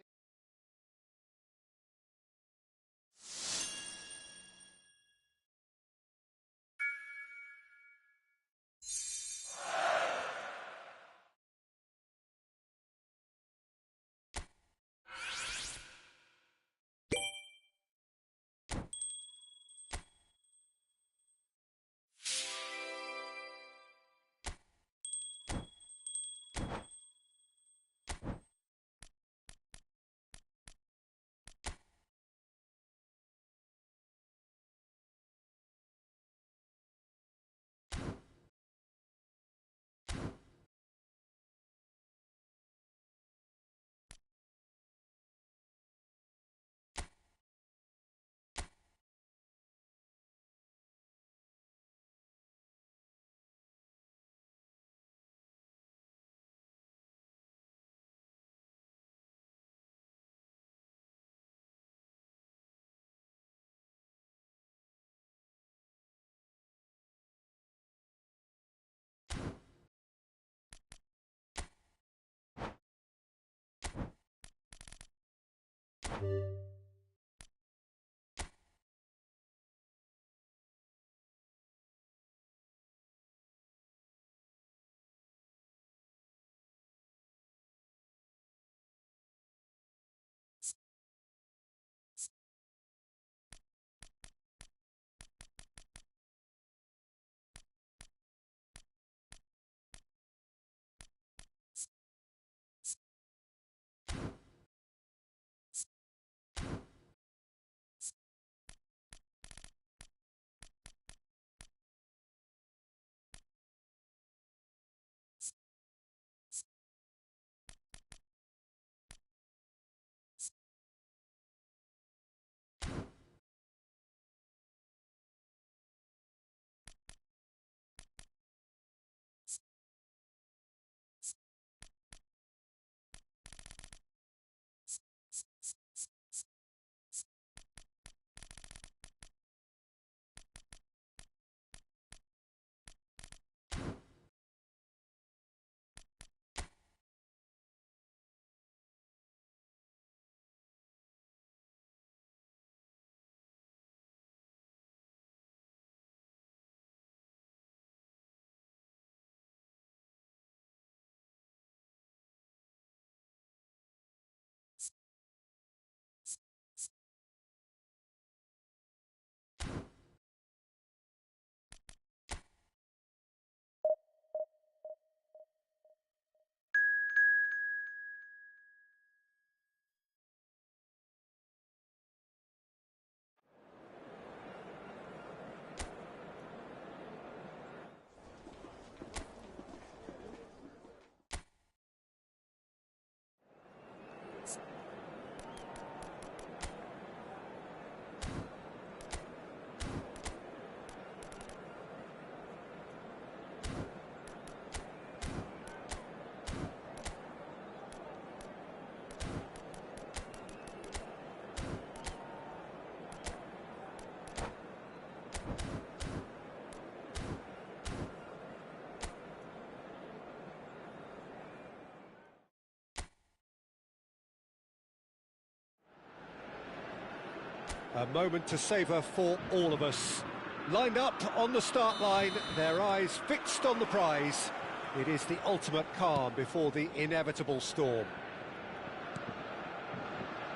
Speaker 1: A moment to savour for all of us. Lined up on the start line, their eyes fixed on the prize. It is the ultimate calm before the inevitable storm.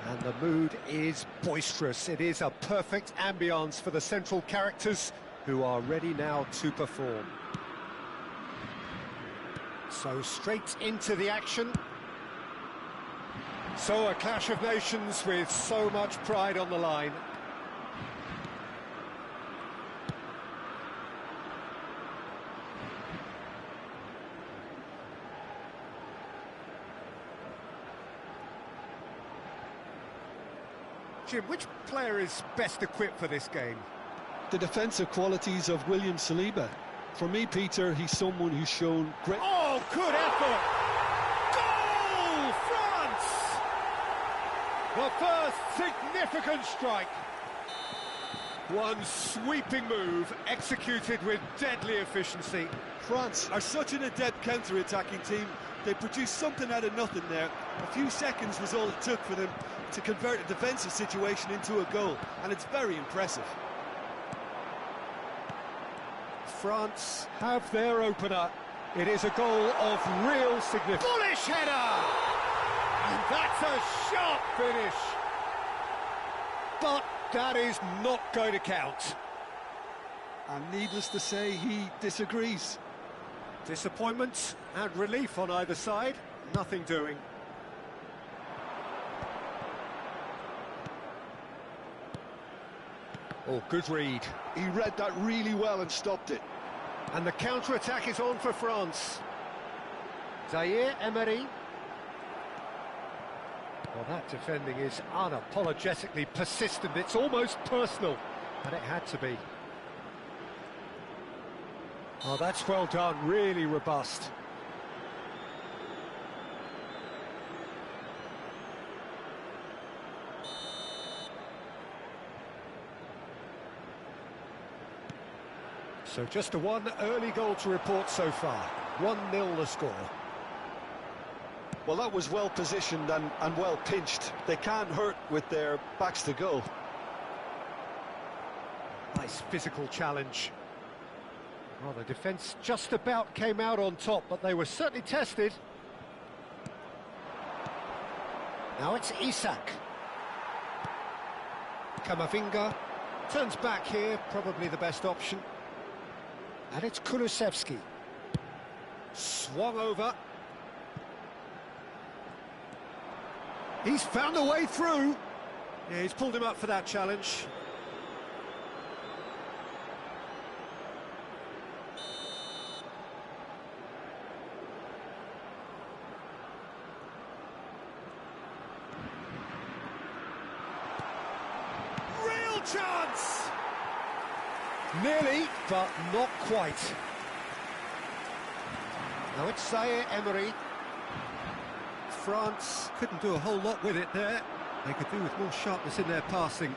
Speaker 1: And the mood is boisterous. It is a perfect ambience for the central characters who are ready now to perform. So straight into the action. So a clash of nations with so much pride on the line. Jim, which player is best equipped for this game?
Speaker 2: The defensive qualities of William Saliba. For me, Peter, he's someone who's shown great...
Speaker 1: Oh, good effort! Goal! France! The first significant strike. One sweeping move, executed with deadly efficiency.
Speaker 2: France are such an adept counter-attacking team. They produced something out of nothing there. A few seconds was all it took for them to convert a defensive situation into a goal, and it's very impressive.
Speaker 1: France have their opener. It is a goal of real significance. Bullish header! And that's a sharp finish. But that is not going to count.
Speaker 2: And needless to say, he disagrees.
Speaker 1: Disappointment and relief on either side. Nothing doing. Oh, good read.
Speaker 2: He read that really well and stopped it.
Speaker 1: And the counter-attack is on for France. Zaire Emery. Well, that defending is unapologetically persistent. It's almost personal, and it had to be. Oh, that's well done, really robust. So just a one early goal to report so far. 1-0 the score.
Speaker 2: Well, that was well positioned and well pinched. They can't hurt with their backs to goal.
Speaker 1: Nice physical challenge. Well, the defence just about came out on top, but they were certainly tested. Now it's Isak. Kamavinga turns back here, probably the best option. And it's Kulusevski. Swung over. He's found a way through. Yeah, he's pulled him up for that challenge. Real chance! Nearly, but not quite. Now it's Zaire Emery. France couldn't do a whole lot with it there. They could do with more sharpness in their passing.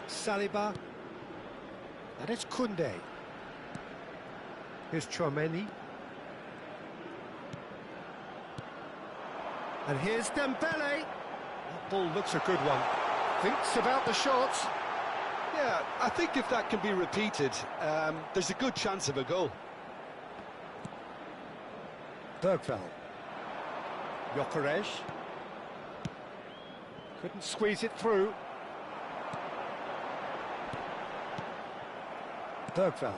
Speaker 1: Saliba. And it's Koundé. Here's Tchouaméni. And here's Dembele. That ball looks a good one. Thinks about the shot.
Speaker 2: Yeah, I think if that can be repeated, there's a good chance of a goal.
Speaker 1: Bergvall. Gyökeres. Couldn't squeeze it through. Bergvall.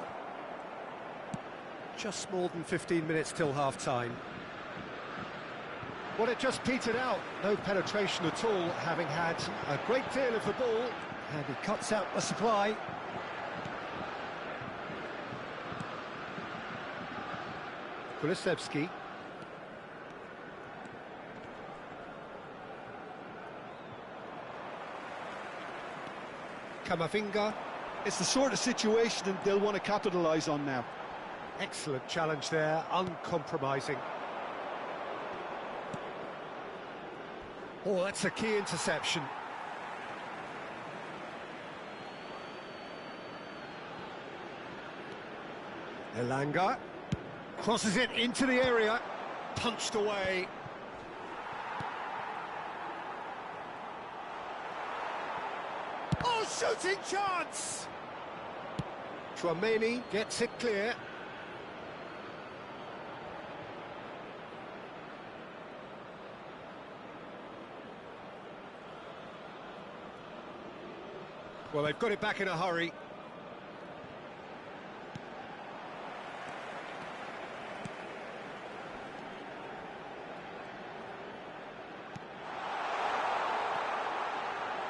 Speaker 1: Just more than 15 minutes till half-time. Well, it just petered out. No penetration at all, having had a great deal of the ball. And he cuts out the supply. Kulusevski. Kamavinga.
Speaker 2: It's the sort of situation that they'll want to capitalise on now.
Speaker 1: Excellent challenge there, uncompromising. Oh, that's a key interception. Elanga crosses it into the area, punched away. Oh, shooting chance! Tchouaméni gets it clear. Well, they've got it back in a hurry.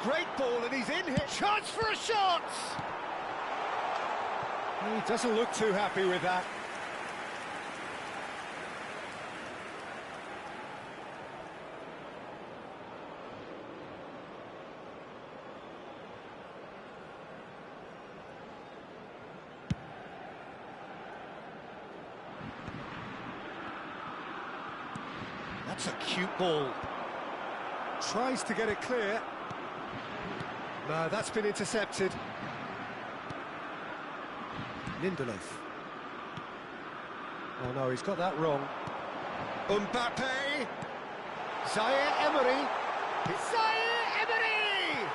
Speaker 1: Great ball, and he's in here. Chance for a shot! He doesn't look too happy with that. That's a cute ball. Tries to get it clear. No, that's been intercepted. Lindelof. Oh no, he's got that wrong. Mbappe! Zaire Emery! Zaire Emery!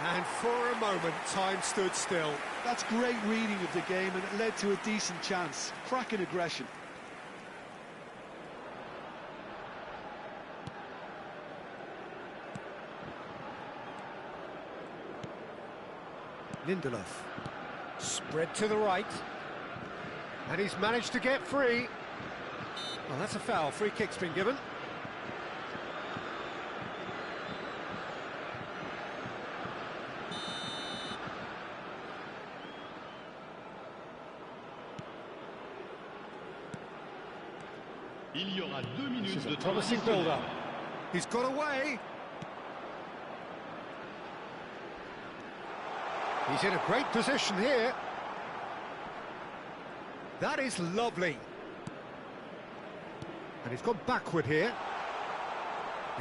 Speaker 1: And for a moment, time stood still.
Speaker 2: That's great reading of the game, and it led to a decent chance. Cracking aggression.
Speaker 1: Lindelof. Spread to the right. And he's managed to get free. Well, that's a foul. Free kick's been given.
Speaker 3: Il y aura 2 minutes
Speaker 1: This is
Speaker 3: de
Speaker 1: a
Speaker 3: temps
Speaker 1: promising
Speaker 3: additionnel.
Speaker 1: build-up. He's got away. He's in a great position here. That is lovely. And he's gone backward here.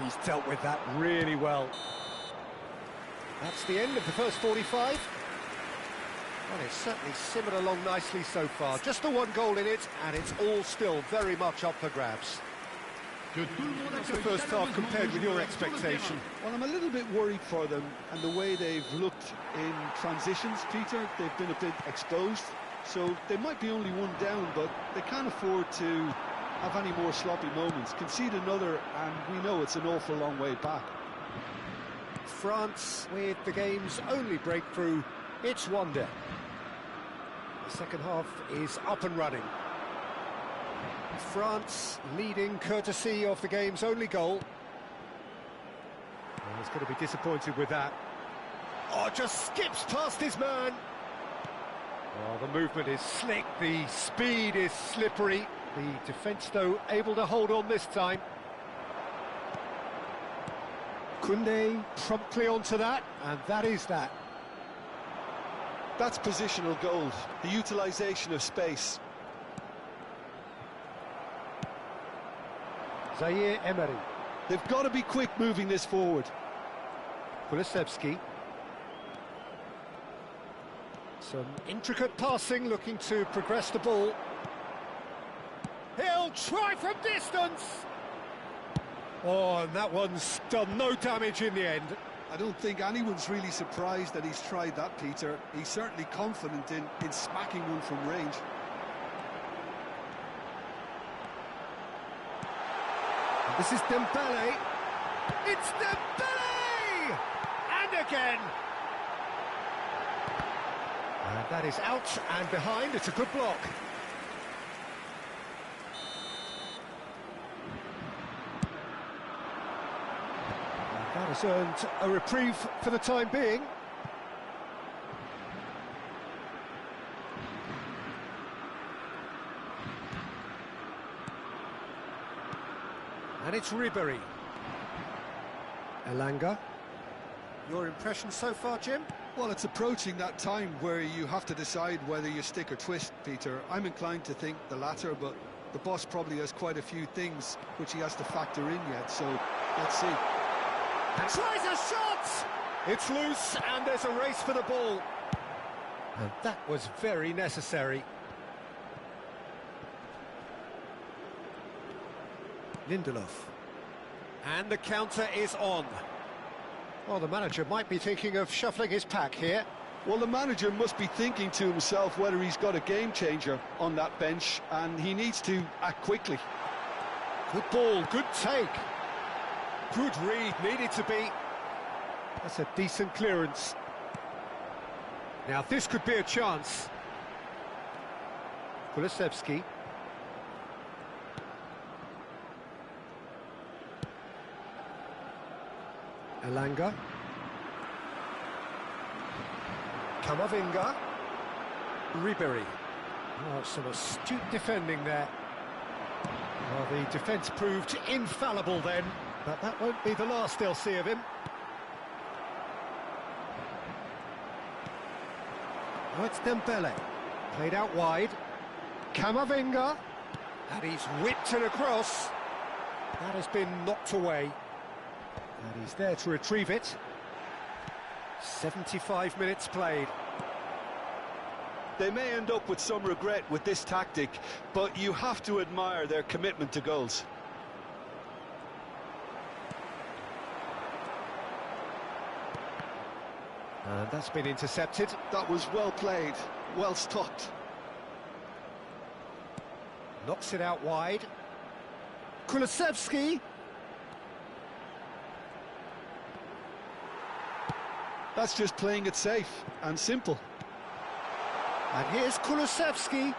Speaker 1: He's dealt with that really well. That's the end of the first 45. Well, it's certainly simmered along nicely so far. Just the one goal in it, and it's all still very much up for grabs.
Speaker 3: Que tout le monde
Speaker 1: What's the
Speaker 3: accueille
Speaker 1: first half
Speaker 3: chaleureusement
Speaker 1: compared with
Speaker 3: les
Speaker 1: your
Speaker 3: joueurs sur le
Speaker 1: expectation?
Speaker 3: terrain.
Speaker 2: Well, I'm a little bit worried for them and the way they've looked in transitions, Peter. They've been a bit exposed, so they might be only one down, but they can't afford to have any more sloppy moments. Concede another, and we know it's an awful long way back.
Speaker 1: France with the game's only breakthrough. It's one down. The second half is up and running. France leading courtesy of the game's only goal. Well, he's going to be disappointed with that. Oh, just skips past his man. Oh, the movement is slick, the speed is slippery. The defence, though, able to hold on this time. Koundé promptly onto that, and that is that.
Speaker 2: That's positional gold, the utilisation of space.
Speaker 1: Zaire Emery.
Speaker 2: They've got to be quick moving this forward.
Speaker 1: Kulusevski. Some intricate passing, looking to progress the ball. He'll try from distance! Oh, and that one's done no damage in the end.
Speaker 2: I don't think anyone's really surprised that he's tried that, Peter. He's certainly confident in smacking one from range.
Speaker 1: This is Dembele. It's Dembele! And again! And that is out and behind. It's a good block. And that has earned a reprieve for the time being. And it's Ribéry. Elanga. Your impression so far, Jim?
Speaker 2: Well, it's approaching that time where you have to decide whether you stick or twist, Peter. I'm inclined to think the latter, but the boss probably has quite a few things which he has to factor in yet, so let's see.
Speaker 1: And tries a shot! It's loose, and there's a race for the ball. And that was very necessary. Lindelof. And the counter is on. Well, the manager might be thinking of shuffling his pack here.
Speaker 2: Well, the manager must be thinking to himself whether he's got a game changer on that bench, and he needs to act quickly.
Speaker 1: Good ball, good take. Good read, needed to be. That's a decent clearance. Now, this could be a chance. Kulusevski. Elanga. Camavinga. Ribéry. Oh, some astute defending there. Well, the defence proved infallible then, but that won't be the last they'll see of him. Oh, it's Dembele. Played out wide. Camavinga. And he's whipped it across. That has been knocked away. And he's there to retrieve it. 75 minutes played.
Speaker 2: They may end up with some regret with this tactic, but you have to admire their commitment to goals.
Speaker 1: And that's been intercepted.
Speaker 2: That was well played, well stopped.
Speaker 1: Knocks it out wide. Kulusevski.
Speaker 2: That's just playing it safe and simple.
Speaker 1: And here's Kulusevski.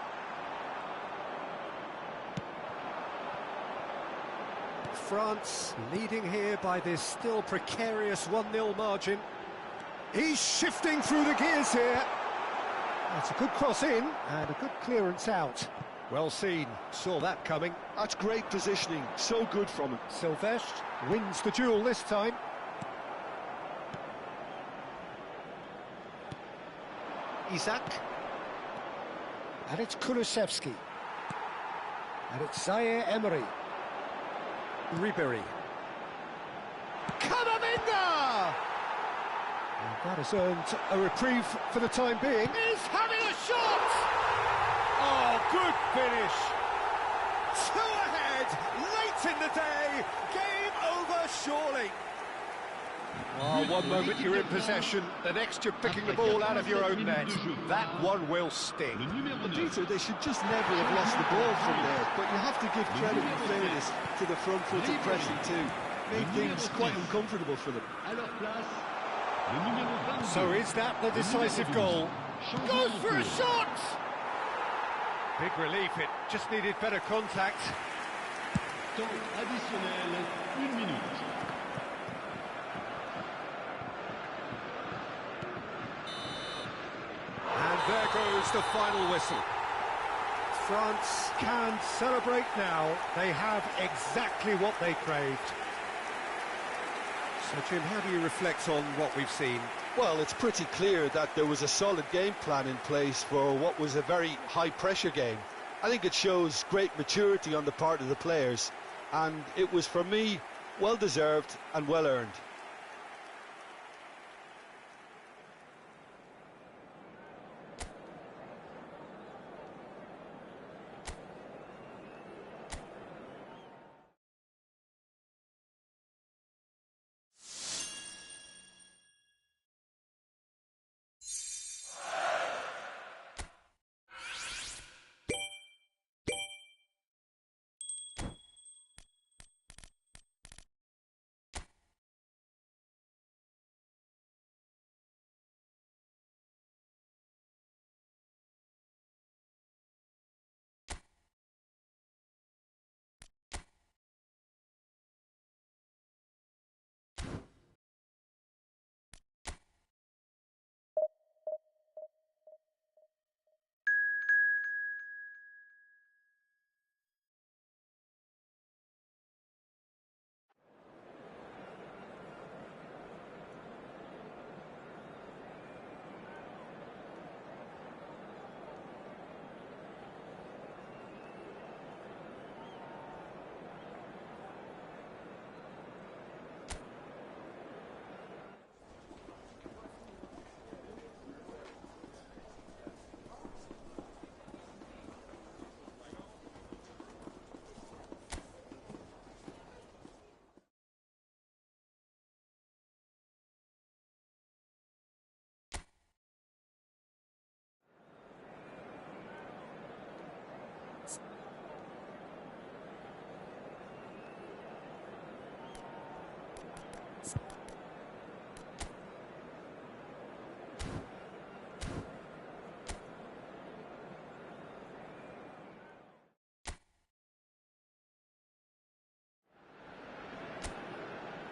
Speaker 1: France leading here by this still precarious 1-0 margin. He's shifting through the gears here. That's a good cross in and a good clearance out. Well seen, saw that coming.
Speaker 2: That's great positioning, so good from him.
Speaker 1: Silvestre wins the duel this time. Isaac. And it's Kulusevski. And it's Zaire Emery. Ribéry. Camavinga! And that has earned a reprieve for the time being. He's having a shot! Oh, good finish! Two ahead, late in the day, game over surely. Oh, one moment you're in possession, the next you're picking the ball out of your own net. That one will sting.
Speaker 2: Peter, they should just never have lost the ball from there, but you have to give credit and fairness to the front-footed pressing too. Made things quite uncomfortable for them.
Speaker 1: So is that the decisive goal? Goes for a shot! Big relief, it just needed better contact.
Speaker 3: Temps additionnel, 1 minute.
Speaker 1: And there goes the final whistle. France can celebrate now. They have exactly what they craved. So, Jim, how do you reflect on what we've seen?
Speaker 2: Well, it's pretty clear that there was a solid game plan in place for what was a very high-pressure game. I think it shows great maturity on the part of the players, and it was, for me, well-deserved and well-earned.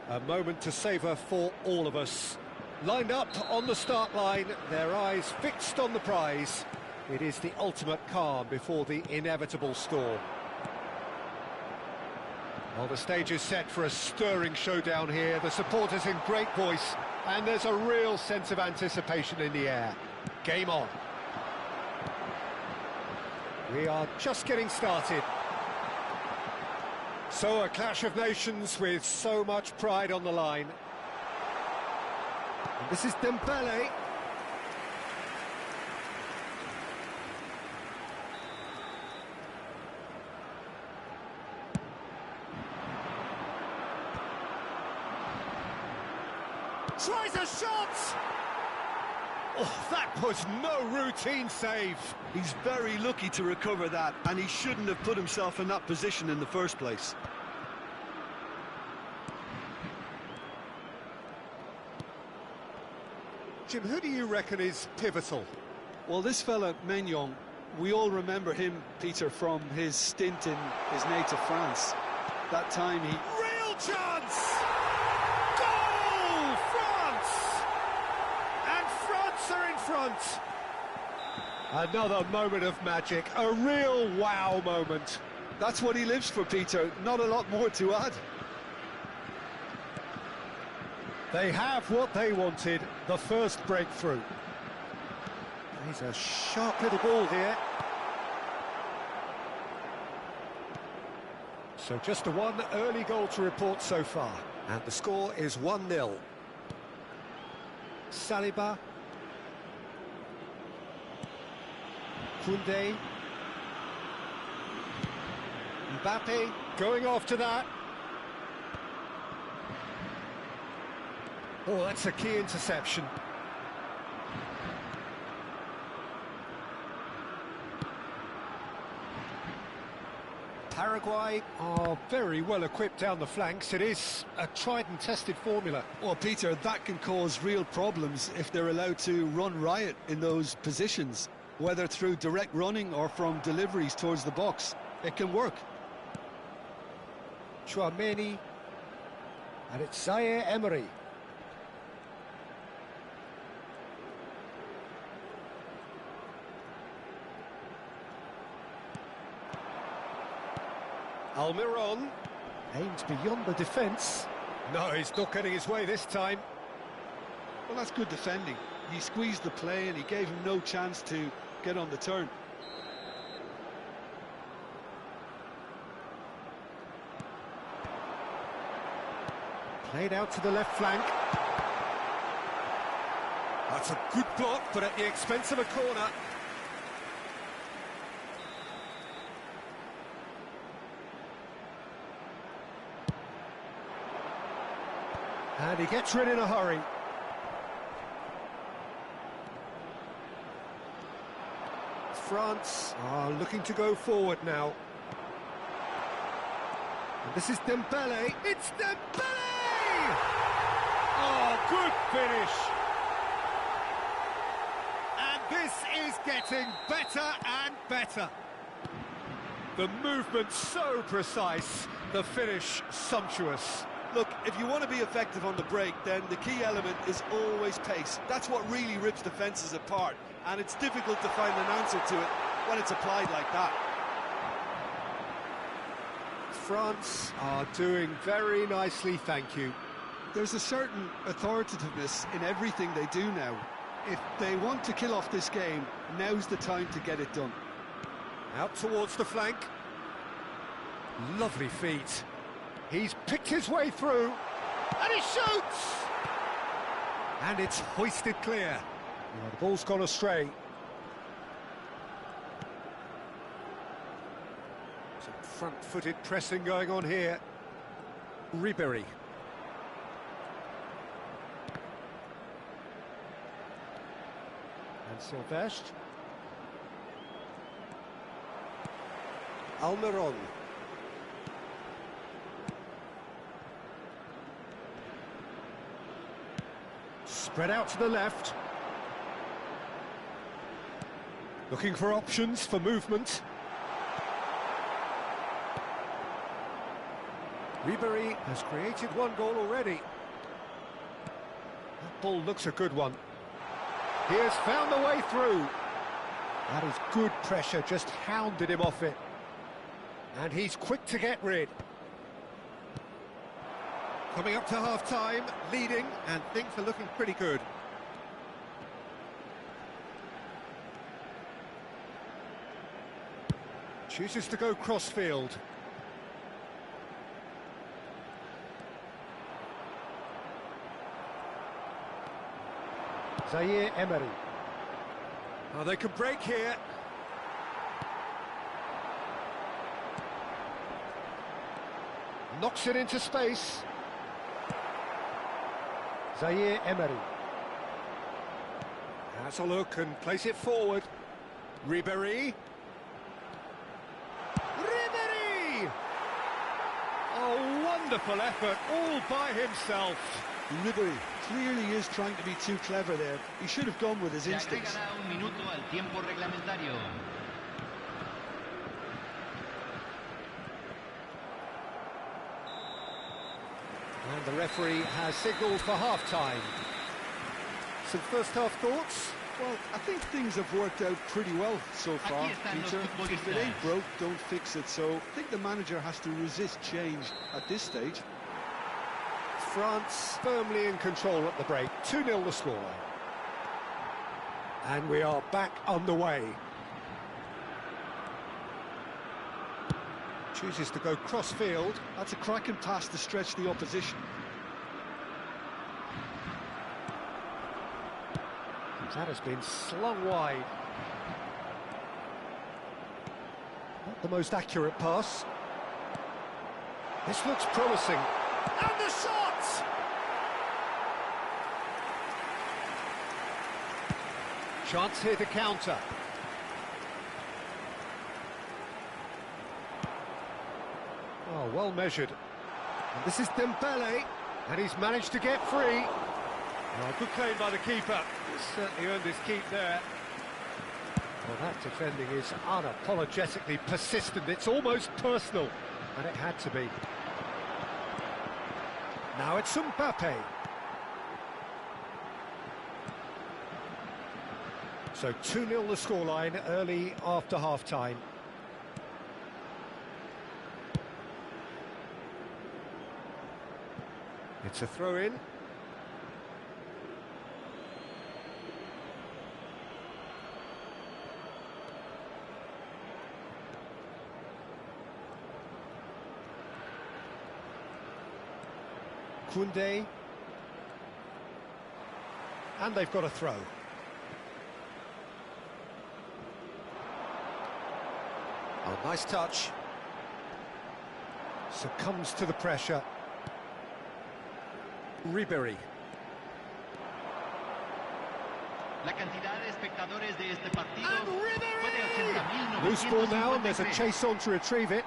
Speaker 1: A moment to savour for all of us. Lined up on the start line, their eyes fixed on the prize. It is the ultimate calm before the inevitable storm. Well, the stage is set for a stirring showdown here. The supporters in great voice, and there's a real sense of anticipation in the air. Game on. We are just getting started. So a clash of nations with so much pride on the line. And this is Dembele. Tries a shot! Oh, that was no routine save.
Speaker 2: He's very lucky to recover that, and he shouldn't have put himself in that position in the first place.
Speaker 1: Jim, who do you reckon is pivotal?
Speaker 2: Well, this fella, Maignan, we all remember him, Peter, from his stint in his native France. That time he...
Speaker 1: Real chance! Goal! France! And France are in front. Another moment of magic, a real wow moment.
Speaker 2: That's what he lives for, Peter. Not a lot more to add.
Speaker 1: They have what they wanted, the first breakthrough. He's a sharp little ball here. So just the one early goal to report so far. And the score is 1-0. Saliba. Koundé. Mbappe going after that. Oh, that's a key interception. Paraguay are very well equipped down the flanks. It is a tried and tested formula.
Speaker 2: Well, Peter, that can cause real problems if they're allowed to run riot in those positions, whether through direct running or from deliveries towards the box. It can work.
Speaker 1: Chouameni, and it's Zaire Emery. Almiron aimed beyond the defence. No, he's not getting his way this time.
Speaker 2: Well, that's good defending. He squeezed the play and he gave him no chance to get on the turn.
Speaker 1: Played out to the left flank. That's a good block, but at the expense of a corner. And he gets rid in a hurry. France are looking to go forward now. And this is Dembele. It's Dembele! Oh, good finish. And this is getting better and better. The movement so precise, the finish sumptuous.
Speaker 2: Look, if you want to be effective on the break, then the key element is always pace. That's what really rips defences apart, and it's difficult to find an answer to it when it's applied like that.
Speaker 1: France are doing very nicely, thank you.
Speaker 2: There's a certain authoritativeness in everything they do now. If they want to kill off this game, now's the time to get it done.
Speaker 1: Out towards the flank. Lovely feet. He's picked his way through, and he shoots! And it's hoisted clear. Well, the ball's gone astray. Some front-footed pressing going on here. Ribéry. And Sylvestre. Almiron. Spread out to the left. Looking for options for movement. Ribéry has created one goal already. That ball looks a good one. He has found the way through. That is good pressure, just hounded him off it. And he's quick to get rid. Coming up to half-time, leading, and things are looking pretty good. Chooses to go cross-field. Zaire Emery. Oh, they could break here. Knocks it into space. Zaire Emery. Has a look and place it forward. Ribéry. Ribéry! A wonderful effort, all by himself.
Speaker 2: Ribéry clearly is trying to be too clever there. He should have gone with his instincts.
Speaker 3: Se agregará un minuto al tiempo reglamentario.
Speaker 1: And the referee has signalled for half-time. Some first-half thoughts?
Speaker 2: Well, I think things have worked out pretty well so far, Peter. If it ain't broke, don't fix it. So I think the manager has to resist change at this stage.
Speaker 1: France firmly in control at the break. 2-0 the scoreline. And we are back underway. Chooses to go cross-field.
Speaker 2: That's a cracking pass to stretch the opposition.
Speaker 1: That has been slung wide. Not the most accurate pass. This looks promising. And the shot! Chance here to counter. Oh, well measured. And this is Dembele, and he's managed to get free. Oh, good claim by the keeper. He's certainly earned his keep there. Well, that defending is unapologetically persistent. It's almost personal, and it had to be. Now it's Mbappe. So 2-0 the scoreline early after half-time. It's a throw-in. Koundé. And they've got a throw. Oh, nice touch. Succumbs to the pressure. Ribéry.
Speaker 3: La cantidad de espectadores de este partido fue de 80.900.
Speaker 1: Loose ball now, and there's a chase on to retrieve it.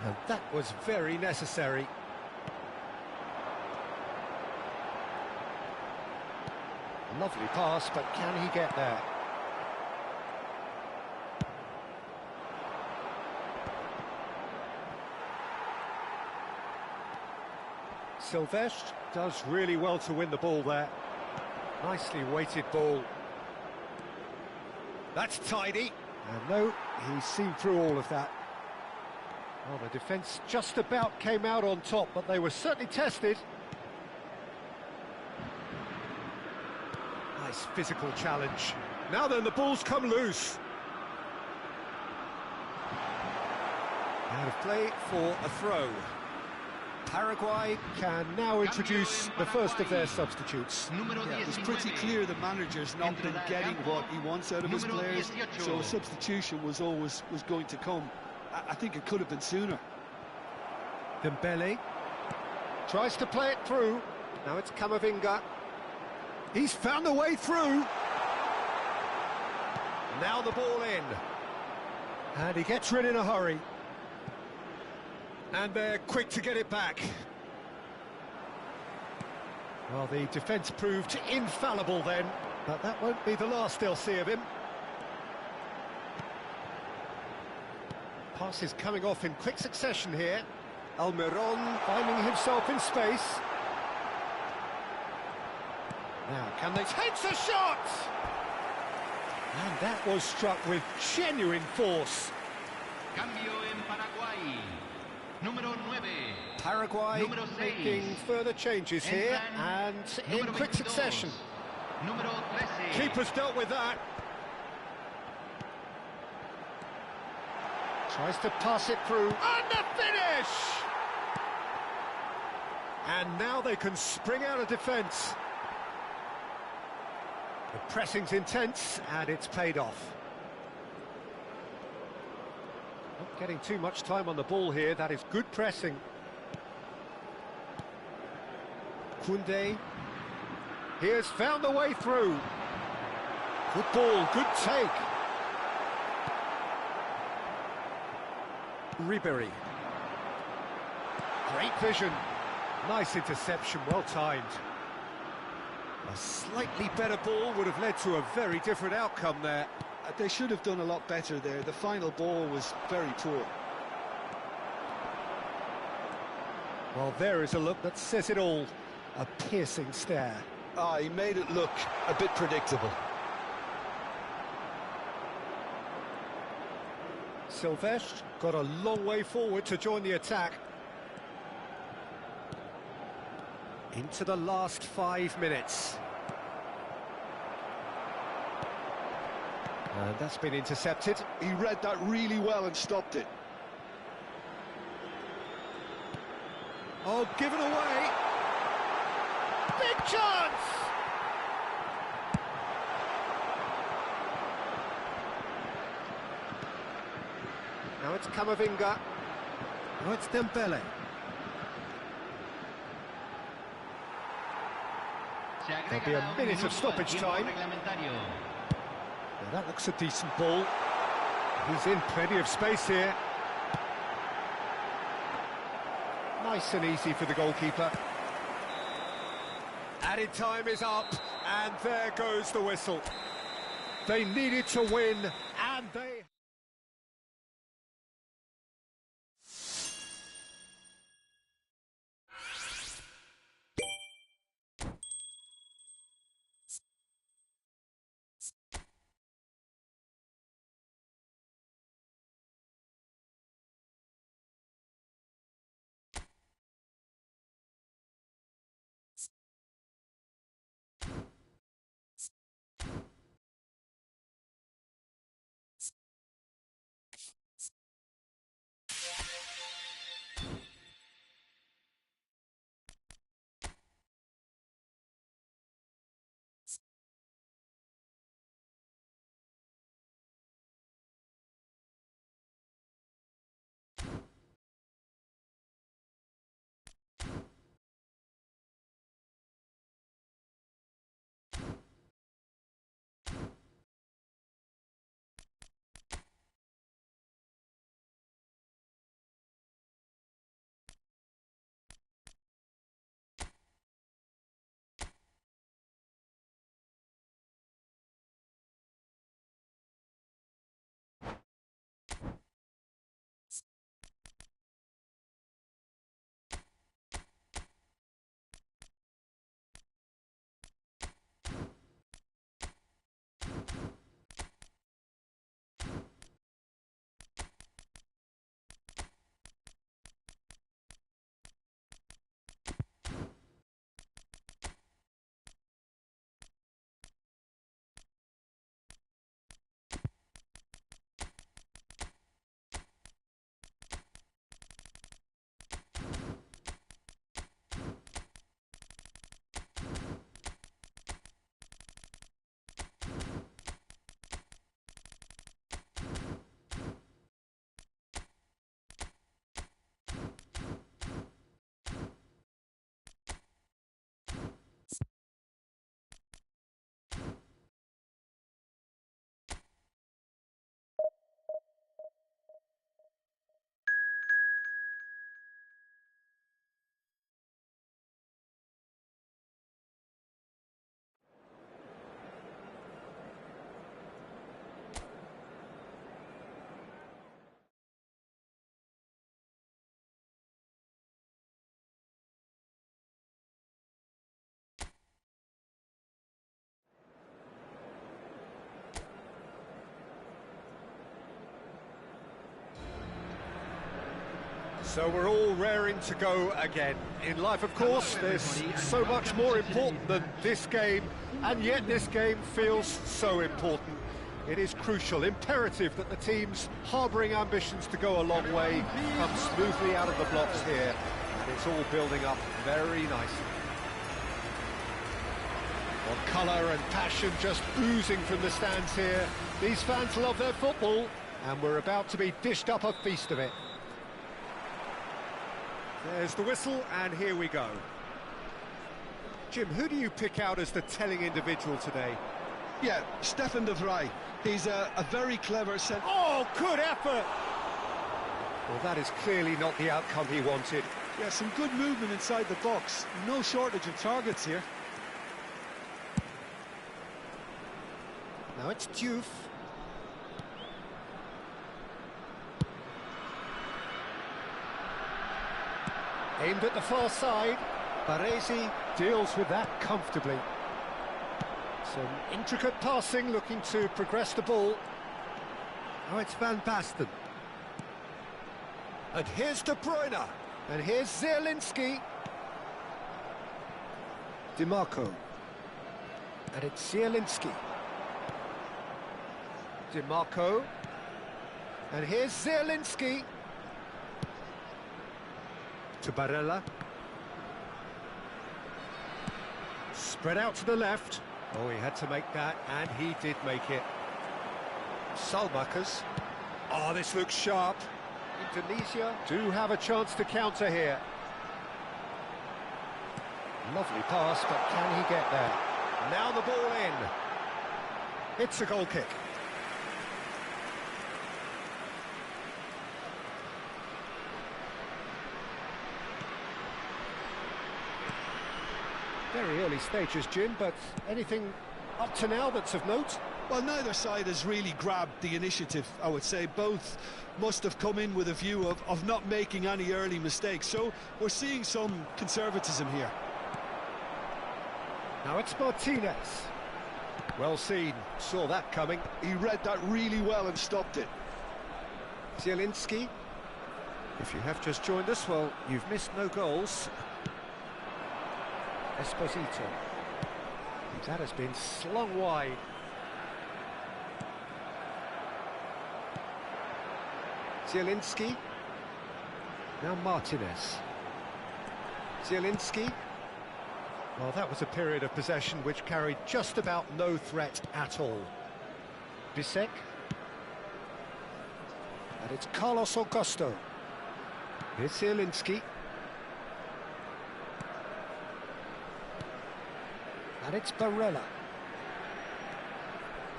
Speaker 1: And that was very necessary. Lovely pass, but can he get there? Silvestre does really well to win the ball there. Nicely weighted ball. That's tidy. And no, he's seen through all of that. Well, the defence just about came out on top, but they were certainly tested. Nice physical challenge. Now then, the ball's come loose. Out of play for a throw. Paraguay can now introduce the first of their substitutes.
Speaker 2: Yeah, it was pretty clear the manager's not been getting what he wants out of his players, so a substitution was going to come. I think it could have been sooner.
Speaker 1: Dembele tries to play it through. Now it's Camavinga. He's found a way through. Now the ball in. And he gets rid in a hurry. And they're quick to get it back. Well, the defence proved infallible then, but that won't be the last they'll see of him. Passes coming off in quick succession here. Almiron finding himself in space. Now, can they... Takes a shot! And that was struck with genuine force.
Speaker 3: Cambio en Paraguay. Número 9.
Speaker 1: Paraguay making further changes here, and in quick succession.
Speaker 3: Número 13.
Speaker 1: Keeper's dealt with that. Tries to pass it through, and the finish! And now they can spring out of defence. The pressing's intense, and it's paid off. Not getting too much time on the ball here. That is good pressing. Koundé. He has found the way through. Good ball, good take. Ribery. Great vision. Nice interception, well timed. A slightly better ball would have led to a very different outcome there.
Speaker 2: They should have done a lot better there. The final ball was very poor.
Speaker 1: Well, there is a look that says it all. A piercing stare.
Speaker 2: Ah, he made it look a bit predictable.
Speaker 1: Silvestre got a long way forward to join the attack. Into the last 5 minutes. And that's been intercepted.
Speaker 2: He read that really well and stopped it.
Speaker 1: Oh, given away. Big chance! Now it's Camavinga. Now it's Dembele. There'll be a minute of stoppage time. Now that looks a decent ball. He's in plenty of space here. Nice and easy for the goalkeeper. Added time is up, and there goes the whistle. They needed to win, and they... So we're all raring to go again. In life, of course, there's so much more important than this game, and yet this game feels so important. It is crucial, imperative that the teams harbouring ambitions to go a long way come smoothly out of the blocks here, and it's all building up very nicely. Well, colour and passion just oozing from the stands here. These fans love their football, and we're about to be dished up a feast of it. There's the whistle, and here we go. Jim, who do you pick out as the telling individual today?
Speaker 2: Yeah, Stefan de Vrij. He's a very clever centre...
Speaker 1: Oh, good effort! Well, that is clearly not the outcome he wanted.
Speaker 2: Yeah, some good movement inside the box. No shortage of targets here.
Speaker 1: Now it's Diouf. Aimed at the far side. Baresi deals with that comfortably. Some intricate passing, looking to progress the ball. Now it's Van Basten. And here's De Bruyne. And here's Zielinski. DiMarco. And it's Zielinski. DiMarco. And here's Zielinski. To Barella. Spread out to the left. Oh, he had to make that, and he did make it. Salmakers. Oh, this looks sharp. Indonesia do have a chance to counter here. Lovely pass, but can he get there? Now the ball in. It's a goal kick. Very early stages, Jim, but anything up to now that's of note?
Speaker 2: Well, neither side has really grabbed the initiative, I would say. Both must have come in with a view of not making any early mistakes. So we're seeing some conservatism here.
Speaker 1: Now it's Martinez. Well seen, saw that coming.
Speaker 2: He read that really well and stopped it.
Speaker 1: Zielinski. If you have just joined us, well, you've missed no goals. Esposito. That has been slung wide. Zielinski. Now Martinez. Zielinski. Well, that was a period of possession which carried just about no threat at all. Bisek. And it's Carlos Augusto. Here's Zielinski. And it's Barella.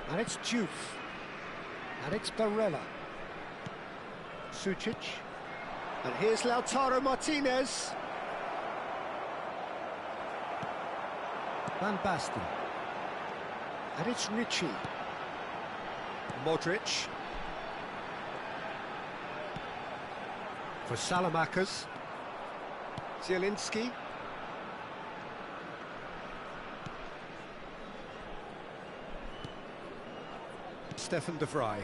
Speaker 1: And it's Diouf. And it's Barella. Sucic. And here's Lautaro Martinez. Van Basten. And it's Ricci. Modric. For Salamakers. Zielinski. Stefan de Vrij.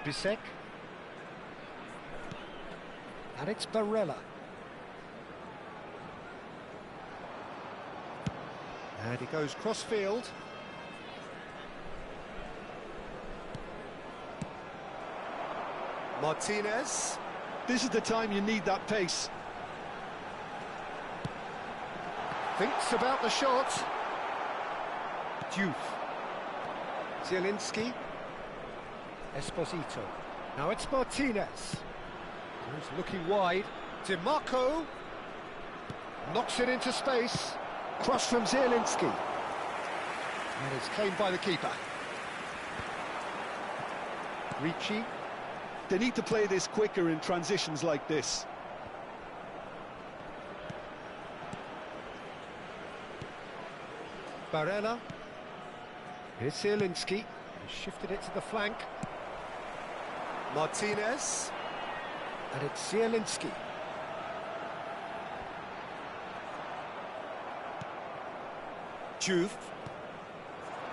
Speaker 1: Bisek. And it's Barella. And he goes cross-field. Martinez.
Speaker 2: This is the time you need that pace.
Speaker 1: Thinks about the shot. Diouf. Zielinski. Esposito. Now it's Martinez. He's looking wide. DiMarco. Knocks it into space. Cross from Zielinski. And it's claimed by the keeper. Ricci.
Speaker 2: They need to play this quicker in transitions like this.
Speaker 1: Barella. Here's Zielinski. He shifted it to the flank. Martinez. And it's Zielinski. Diouf.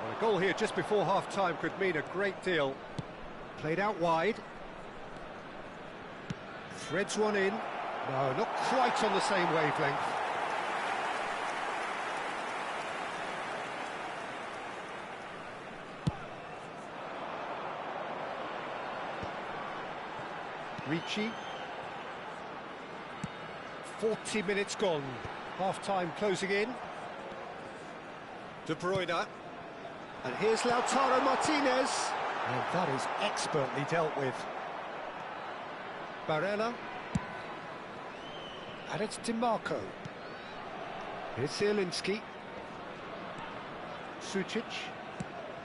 Speaker 1: Well, a goal here just before half-time could mean a great deal. Played out wide. Threads one in. No, not quite on the same wavelength. Ricci. 40 minutes gone. Half-time closing in. De Bruyne. And here's Lautaro Martinez. And that is expertly dealt with. Barella. And it's DiMarco. Here's Zielinski. Sucic.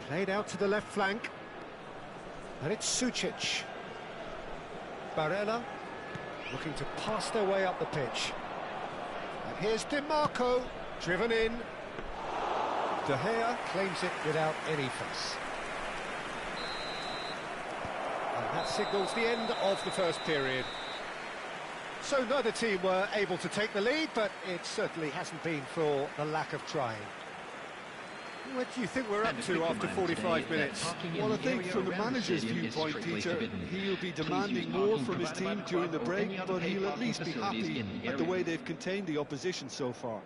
Speaker 1: Played out to the left flank. And it's Sucic. Barella. Looking to pass their way up the pitch. And here's DiMarco. Driven in. De Gea claims it without any fuss. And that signals the end of the first period. So neither team were able to take the lead, but it certainly hasn't been for the lack of trying. What do you think we're up to after 45 minutes?
Speaker 2: Well, I think from the manager's viewpoint, Peter, he'll be demanding more from his team during the break, but he'll at least be happy at the way they've contained the opposition so far.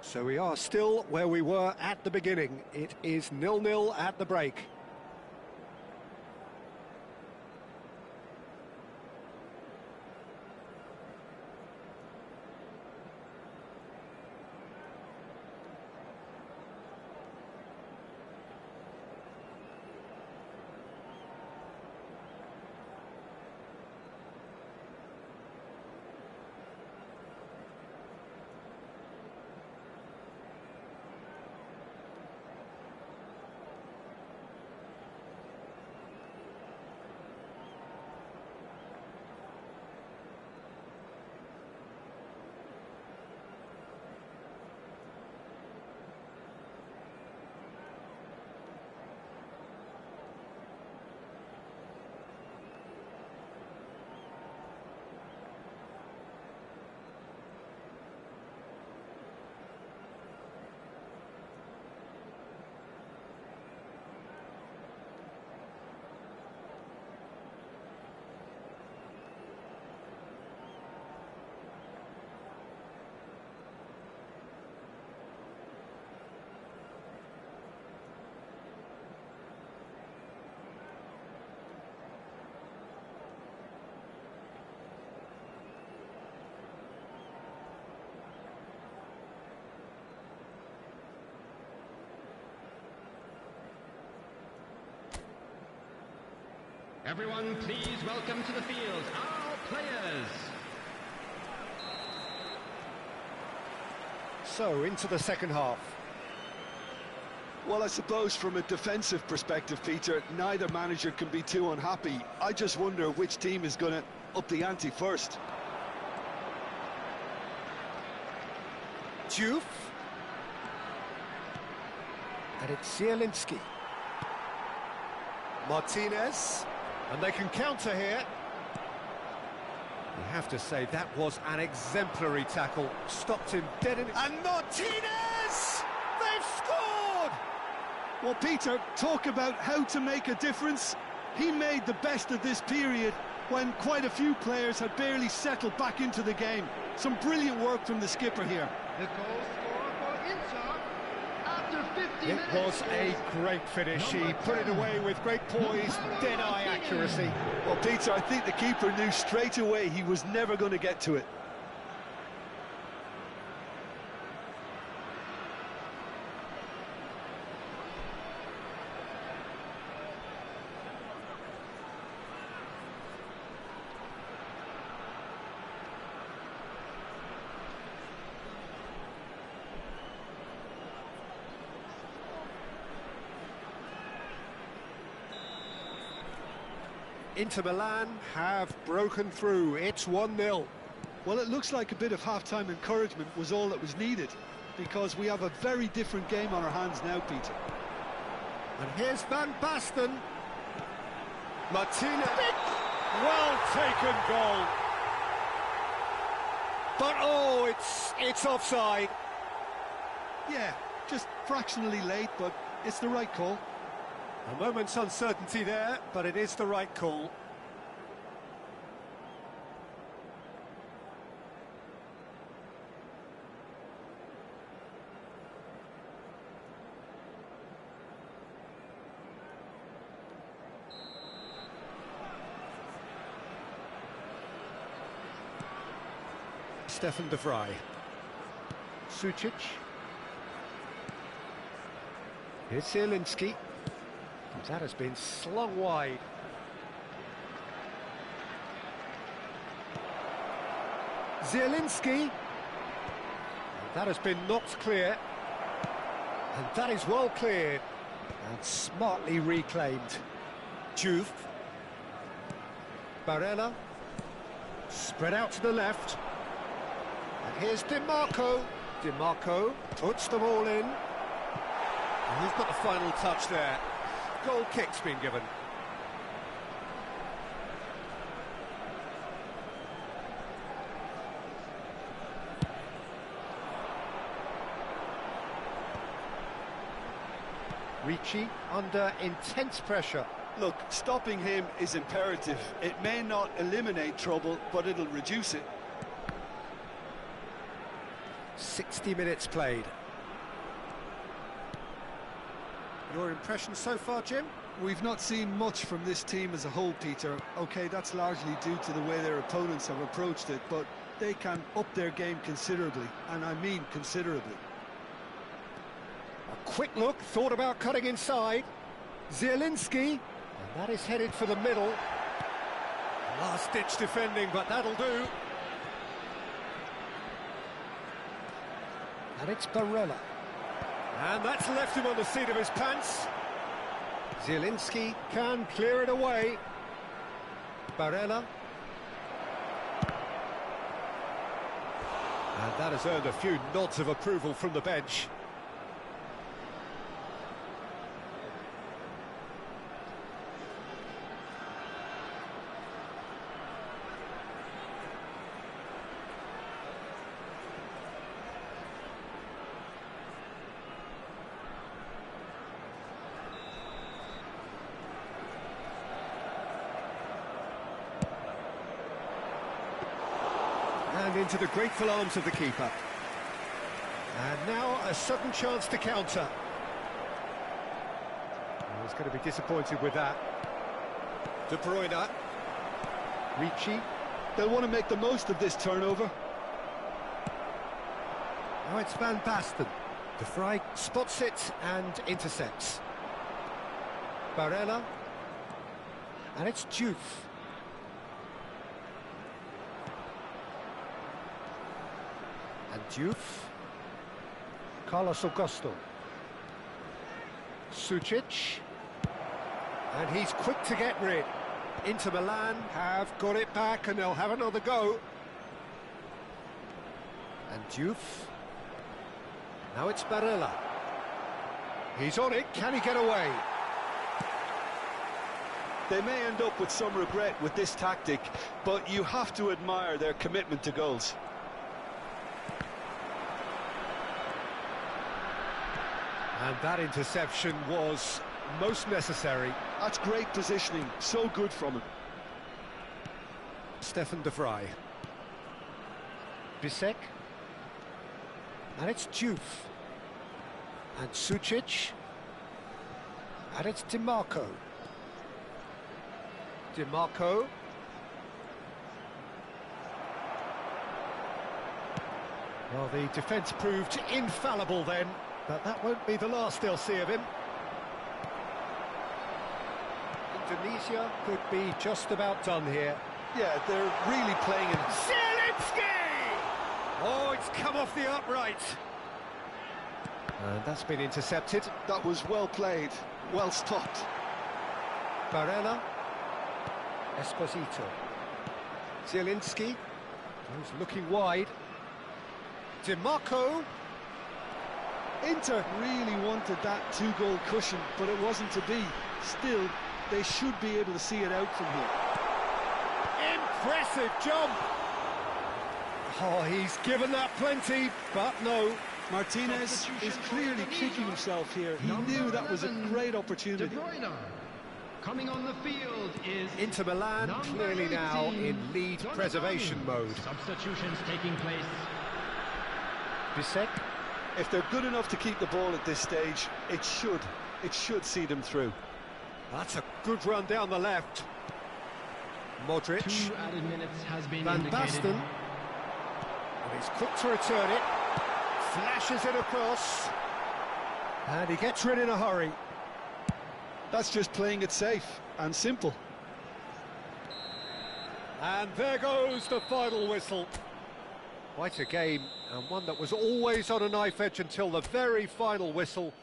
Speaker 1: So we are still where we were at the beginning. It is 0-0 at the break.
Speaker 3: Everyone, please welcome to the field our players.
Speaker 1: So, into the second half.
Speaker 2: Well, I suppose from a defensive perspective, Peter, neither manager can be too unhappy. I just wonder which team is going to up the ante first.
Speaker 1: Diouf. And it's Zielinski. Martinez. And they can counter here. You have to say that was an exemplary tackle. Stopped him dead in... And Martinez! They've scored!
Speaker 2: Well, Peter, talk about how to make a difference. He made the best of this period when quite a few players had barely settled back into the game. Some brilliant work from the skipper here.
Speaker 3: The goal scorer for Inter after 50 minutes.
Speaker 1: It was a great finish. He put it away with great poise, dead-eye accuracy.
Speaker 2: Well, Peter, I think the keeper knew straight away he was never going to get to it.
Speaker 1: Inter Milan have broken through. It's 1-0.
Speaker 2: Well, it looks like a bit of half-time encouragement was all that was needed, because we have a very different game on our hands now, Peter.
Speaker 1: And here's Van Basten. Martinez. Well taken goal. But oh, it's offside.
Speaker 2: Yeah, just fractionally late, but it's the right call.
Speaker 1: A moment's uncertainty there, but it is the right call. Stefan de Vrij. Sucic. Here's Zielinski. That has been slung wide. Zielinski. That has been knocked clear. And that is well cleared. And smartly reclaimed. Juve. Barella. Spread out to the left. And here's DiMarco. DiMarco puts them all in. And who's got the final touch there? Goal kick's been given. Ricci under intense pressure.
Speaker 2: Look, stopping him is imperative. It may not eliminate trouble, but it'll reduce it.
Speaker 1: 60 minutes played. Your impression so far, Jim?
Speaker 2: We've not seen much from this team as a whole, Peter. OK, that's largely due to the way their opponents have approached it, but they can up their game considerably, and I mean considerably.
Speaker 1: A quick look, thought about cutting inside. Zielinski, and that is headed for the middle. Last-ditch defending, but that'll do. And it's Barella. And that's left him on the seat of his pants. Zielinski can clear it away. Barella. And that has earned a few nods of approval from the bench. And into the grateful arms of the keeper. And now a sudden chance to counter. Oh, he's going to be disappointed with that. De Bruyne. Ricci.
Speaker 2: They'll want to make the most of this turnover.
Speaker 1: Now it's Van Basten. De Vrij spots it and intercepts. Barella. And it's Juve. And Juve. Carlos Augusto. Sucic. And he's quick to get rid. Inter Milan have got it back and they'll have another go. And Juve. Now it's Barella. He's on it, can he get away?
Speaker 2: They may end up with some regret with this tactic, but you have to admire their commitment to goals.
Speaker 1: And that interception was most necessary.
Speaker 2: That's great positioning, so good from him.
Speaker 1: Stefan de Vrij. Bisek. And it's Juve. And Sucic. And it's DiMarco. DiMarco. Well, the defence proved infallible then, but that won't be the last they'll see of him. Indonesia could be just about done here.
Speaker 2: Yeah, they're really playing in.
Speaker 1: Zielinski! Oh, it's come off the upright. And that's been intercepted.
Speaker 2: That was well played, well stopped.
Speaker 1: Barella. Esposito. Zielinski. Who's looking wide. DiMarco.
Speaker 2: Inter really wanted that two-goal cushion, but it wasn't to be. Still, they should be able to see it out from here.
Speaker 1: Impressive jump! Oh, he's given that plenty, but no.
Speaker 2: Martinez is clearly kicking himself here. He knew that was a great opportunity.
Speaker 3: Coming on the field is
Speaker 1: Inter Milan clearly now in lead preservation mode.
Speaker 3: Substitutions taking place.
Speaker 1: Bisek.
Speaker 2: If they're good enough to keep the ball at this stage, it should see them through.
Speaker 1: That's a good run down the left. Modric.
Speaker 3: 2 added minutes has been
Speaker 1: Van
Speaker 3: indicated.
Speaker 1: Basten. And he's quick to return it. Flashes it across. And he gets rid in a hurry.
Speaker 2: That's just playing it safe and simple.
Speaker 1: And there goes the final whistle. Quite a game, and one that was always on a knife edge until the very final whistle.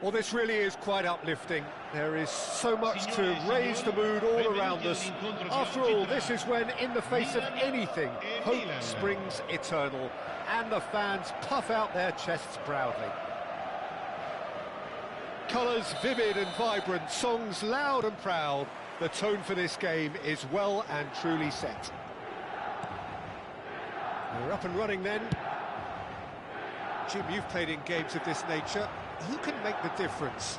Speaker 1: Well, this really is quite uplifting. There is so much to raise the mood all around us. After all, this is when, in the face of anything, hope springs eternal, and the fans puff out their chests proudly. Colours vivid and vibrant, songs loud and proud. The tone for this game is well and truly set. We're up and running then. Jim, you've played in games of this nature. Who can make the difference?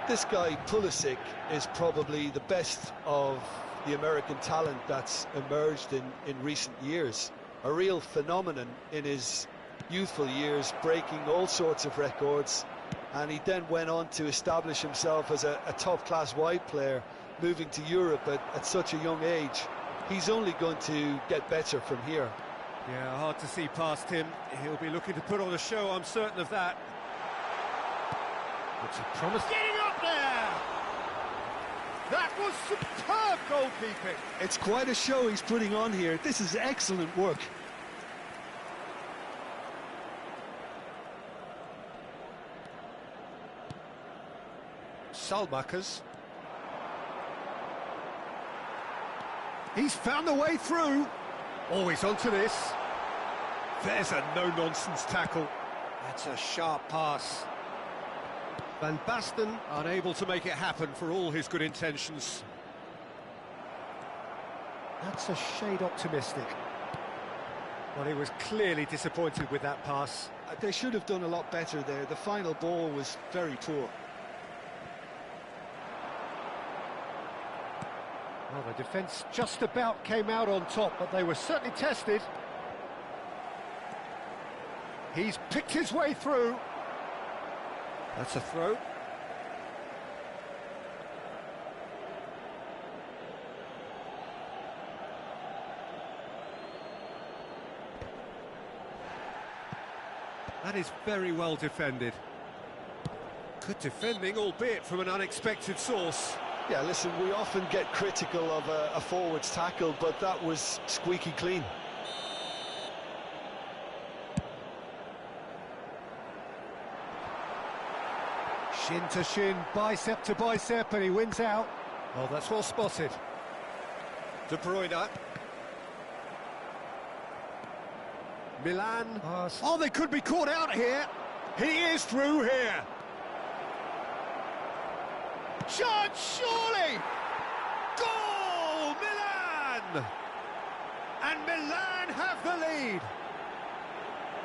Speaker 2: This guy, Pulisic, is probably the best of the American talent that's emerged in recent years. A real phenomenon in his youthful years, breaking all sorts of records. And he then went on to establish himself as a top-class wide player, moving to Europe at such a young age. He's only going to get better from here.
Speaker 1: Yeah, hard to see past him. He'll be looking to put on a show, I'm certain of that. It's a promise. Getting up there! That was superb goalkeeping.
Speaker 2: It's quite a show he's putting on here. This is excellent work.
Speaker 1: Salmakers. He's found the way through. Always onto this. There's a no-nonsense tackle. That's a sharp pass. Van Basten unable to make it happen for all his good intentions. That's a shade optimistic. Well, he was clearly disappointed with that pass.
Speaker 2: They should have done a lot better there. The final ball was very poor.
Speaker 1: Well, the defence just about came out on top, but they were certainly tested. He's picked his way through. That's a throw. That is very well defended. Good defending, albeit from an unexpected source.
Speaker 2: Yeah, listen, we often get critical of a forward's tackle, but that was squeaky clean.
Speaker 1: Shin to shin, bicep to bicep, and he wins out. Oh, that's well spotted. De Bruyne. Milan. Oh, they could be caught out here. He is through here. Chance, surely! Goal, Milan! And Milan have the lead.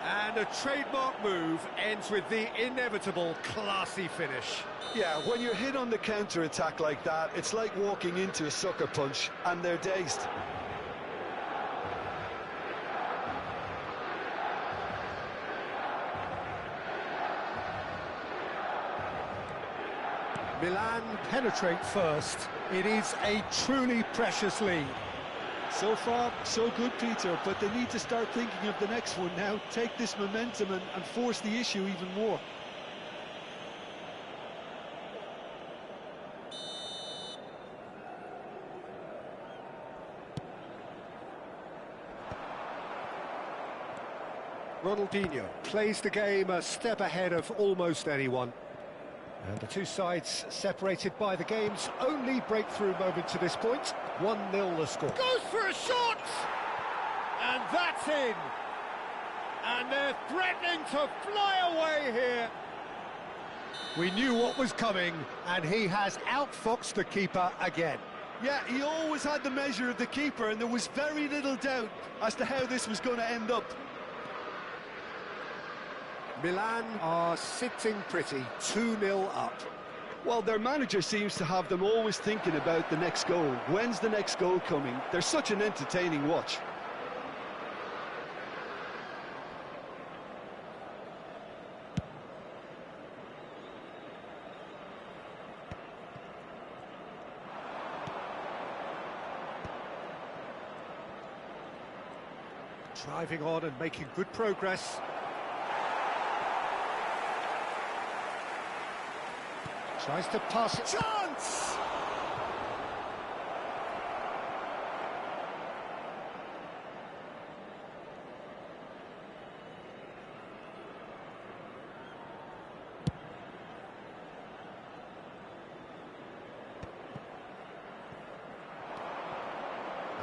Speaker 1: And a trademark move ends with the inevitable classy finish.
Speaker 2: Yeah, when you're hit on the counter-attack like that, it's like walking into a sucker punch, and they're dazed.
Speaker 1: Milan penetrate first. It is a truly precious lead.
Speaker 2: So far, so good, Peter, but they need to start thinking of the next one now. Take this momentum and force the issue even more.
Speaker 1: Ronaldinho plays the game a step ahead of almost anyone. And the two sides separated by the game's only breakthrough moment to this point. 1-0 the score. Goes for a shot! And that's in! And they're threatening to fly away here. We knew what was coming, and he has outfoxed the keeper again.
Speaker 2: Yeah, he always had the measure of the keeper, and there was very little doubt as to how this was going to end up.
Speaker 1: Milan are sitting pretty, 2-0 up.
Speaker 2: Well, their manager seems to have them always thinking about the next goal. When's the next goal coming? They're such an entertaining watch.
Speaker 1: Driving on and making good progress. Tries to pass it. Chance!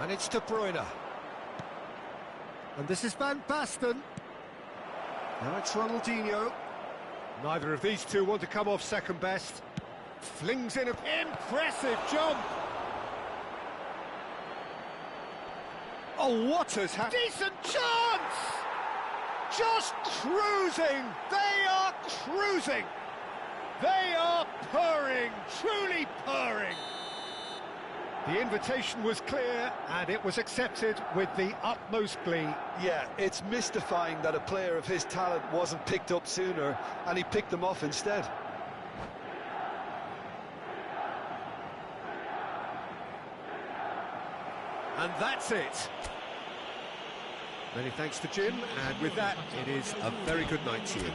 Speaker 1: And it's De Bruyne. And this is Van Basten. Now it's Ronaldinho. Neither of these two want to come off second best. Flings in an impressive jump. Oh, what has happened? Decent chance! Just cruising! They are cruising! They are purring, truly purring. The invitation was clear, and it was accepted with the utmost glee.
Speaker 2: Yeah, it's mystifying that a player of his talent wasn't picked up sooner, and he picked them off instead.
Speaker 1: And that's it. Many thanks to Jim, and with that, it is a very good night to you.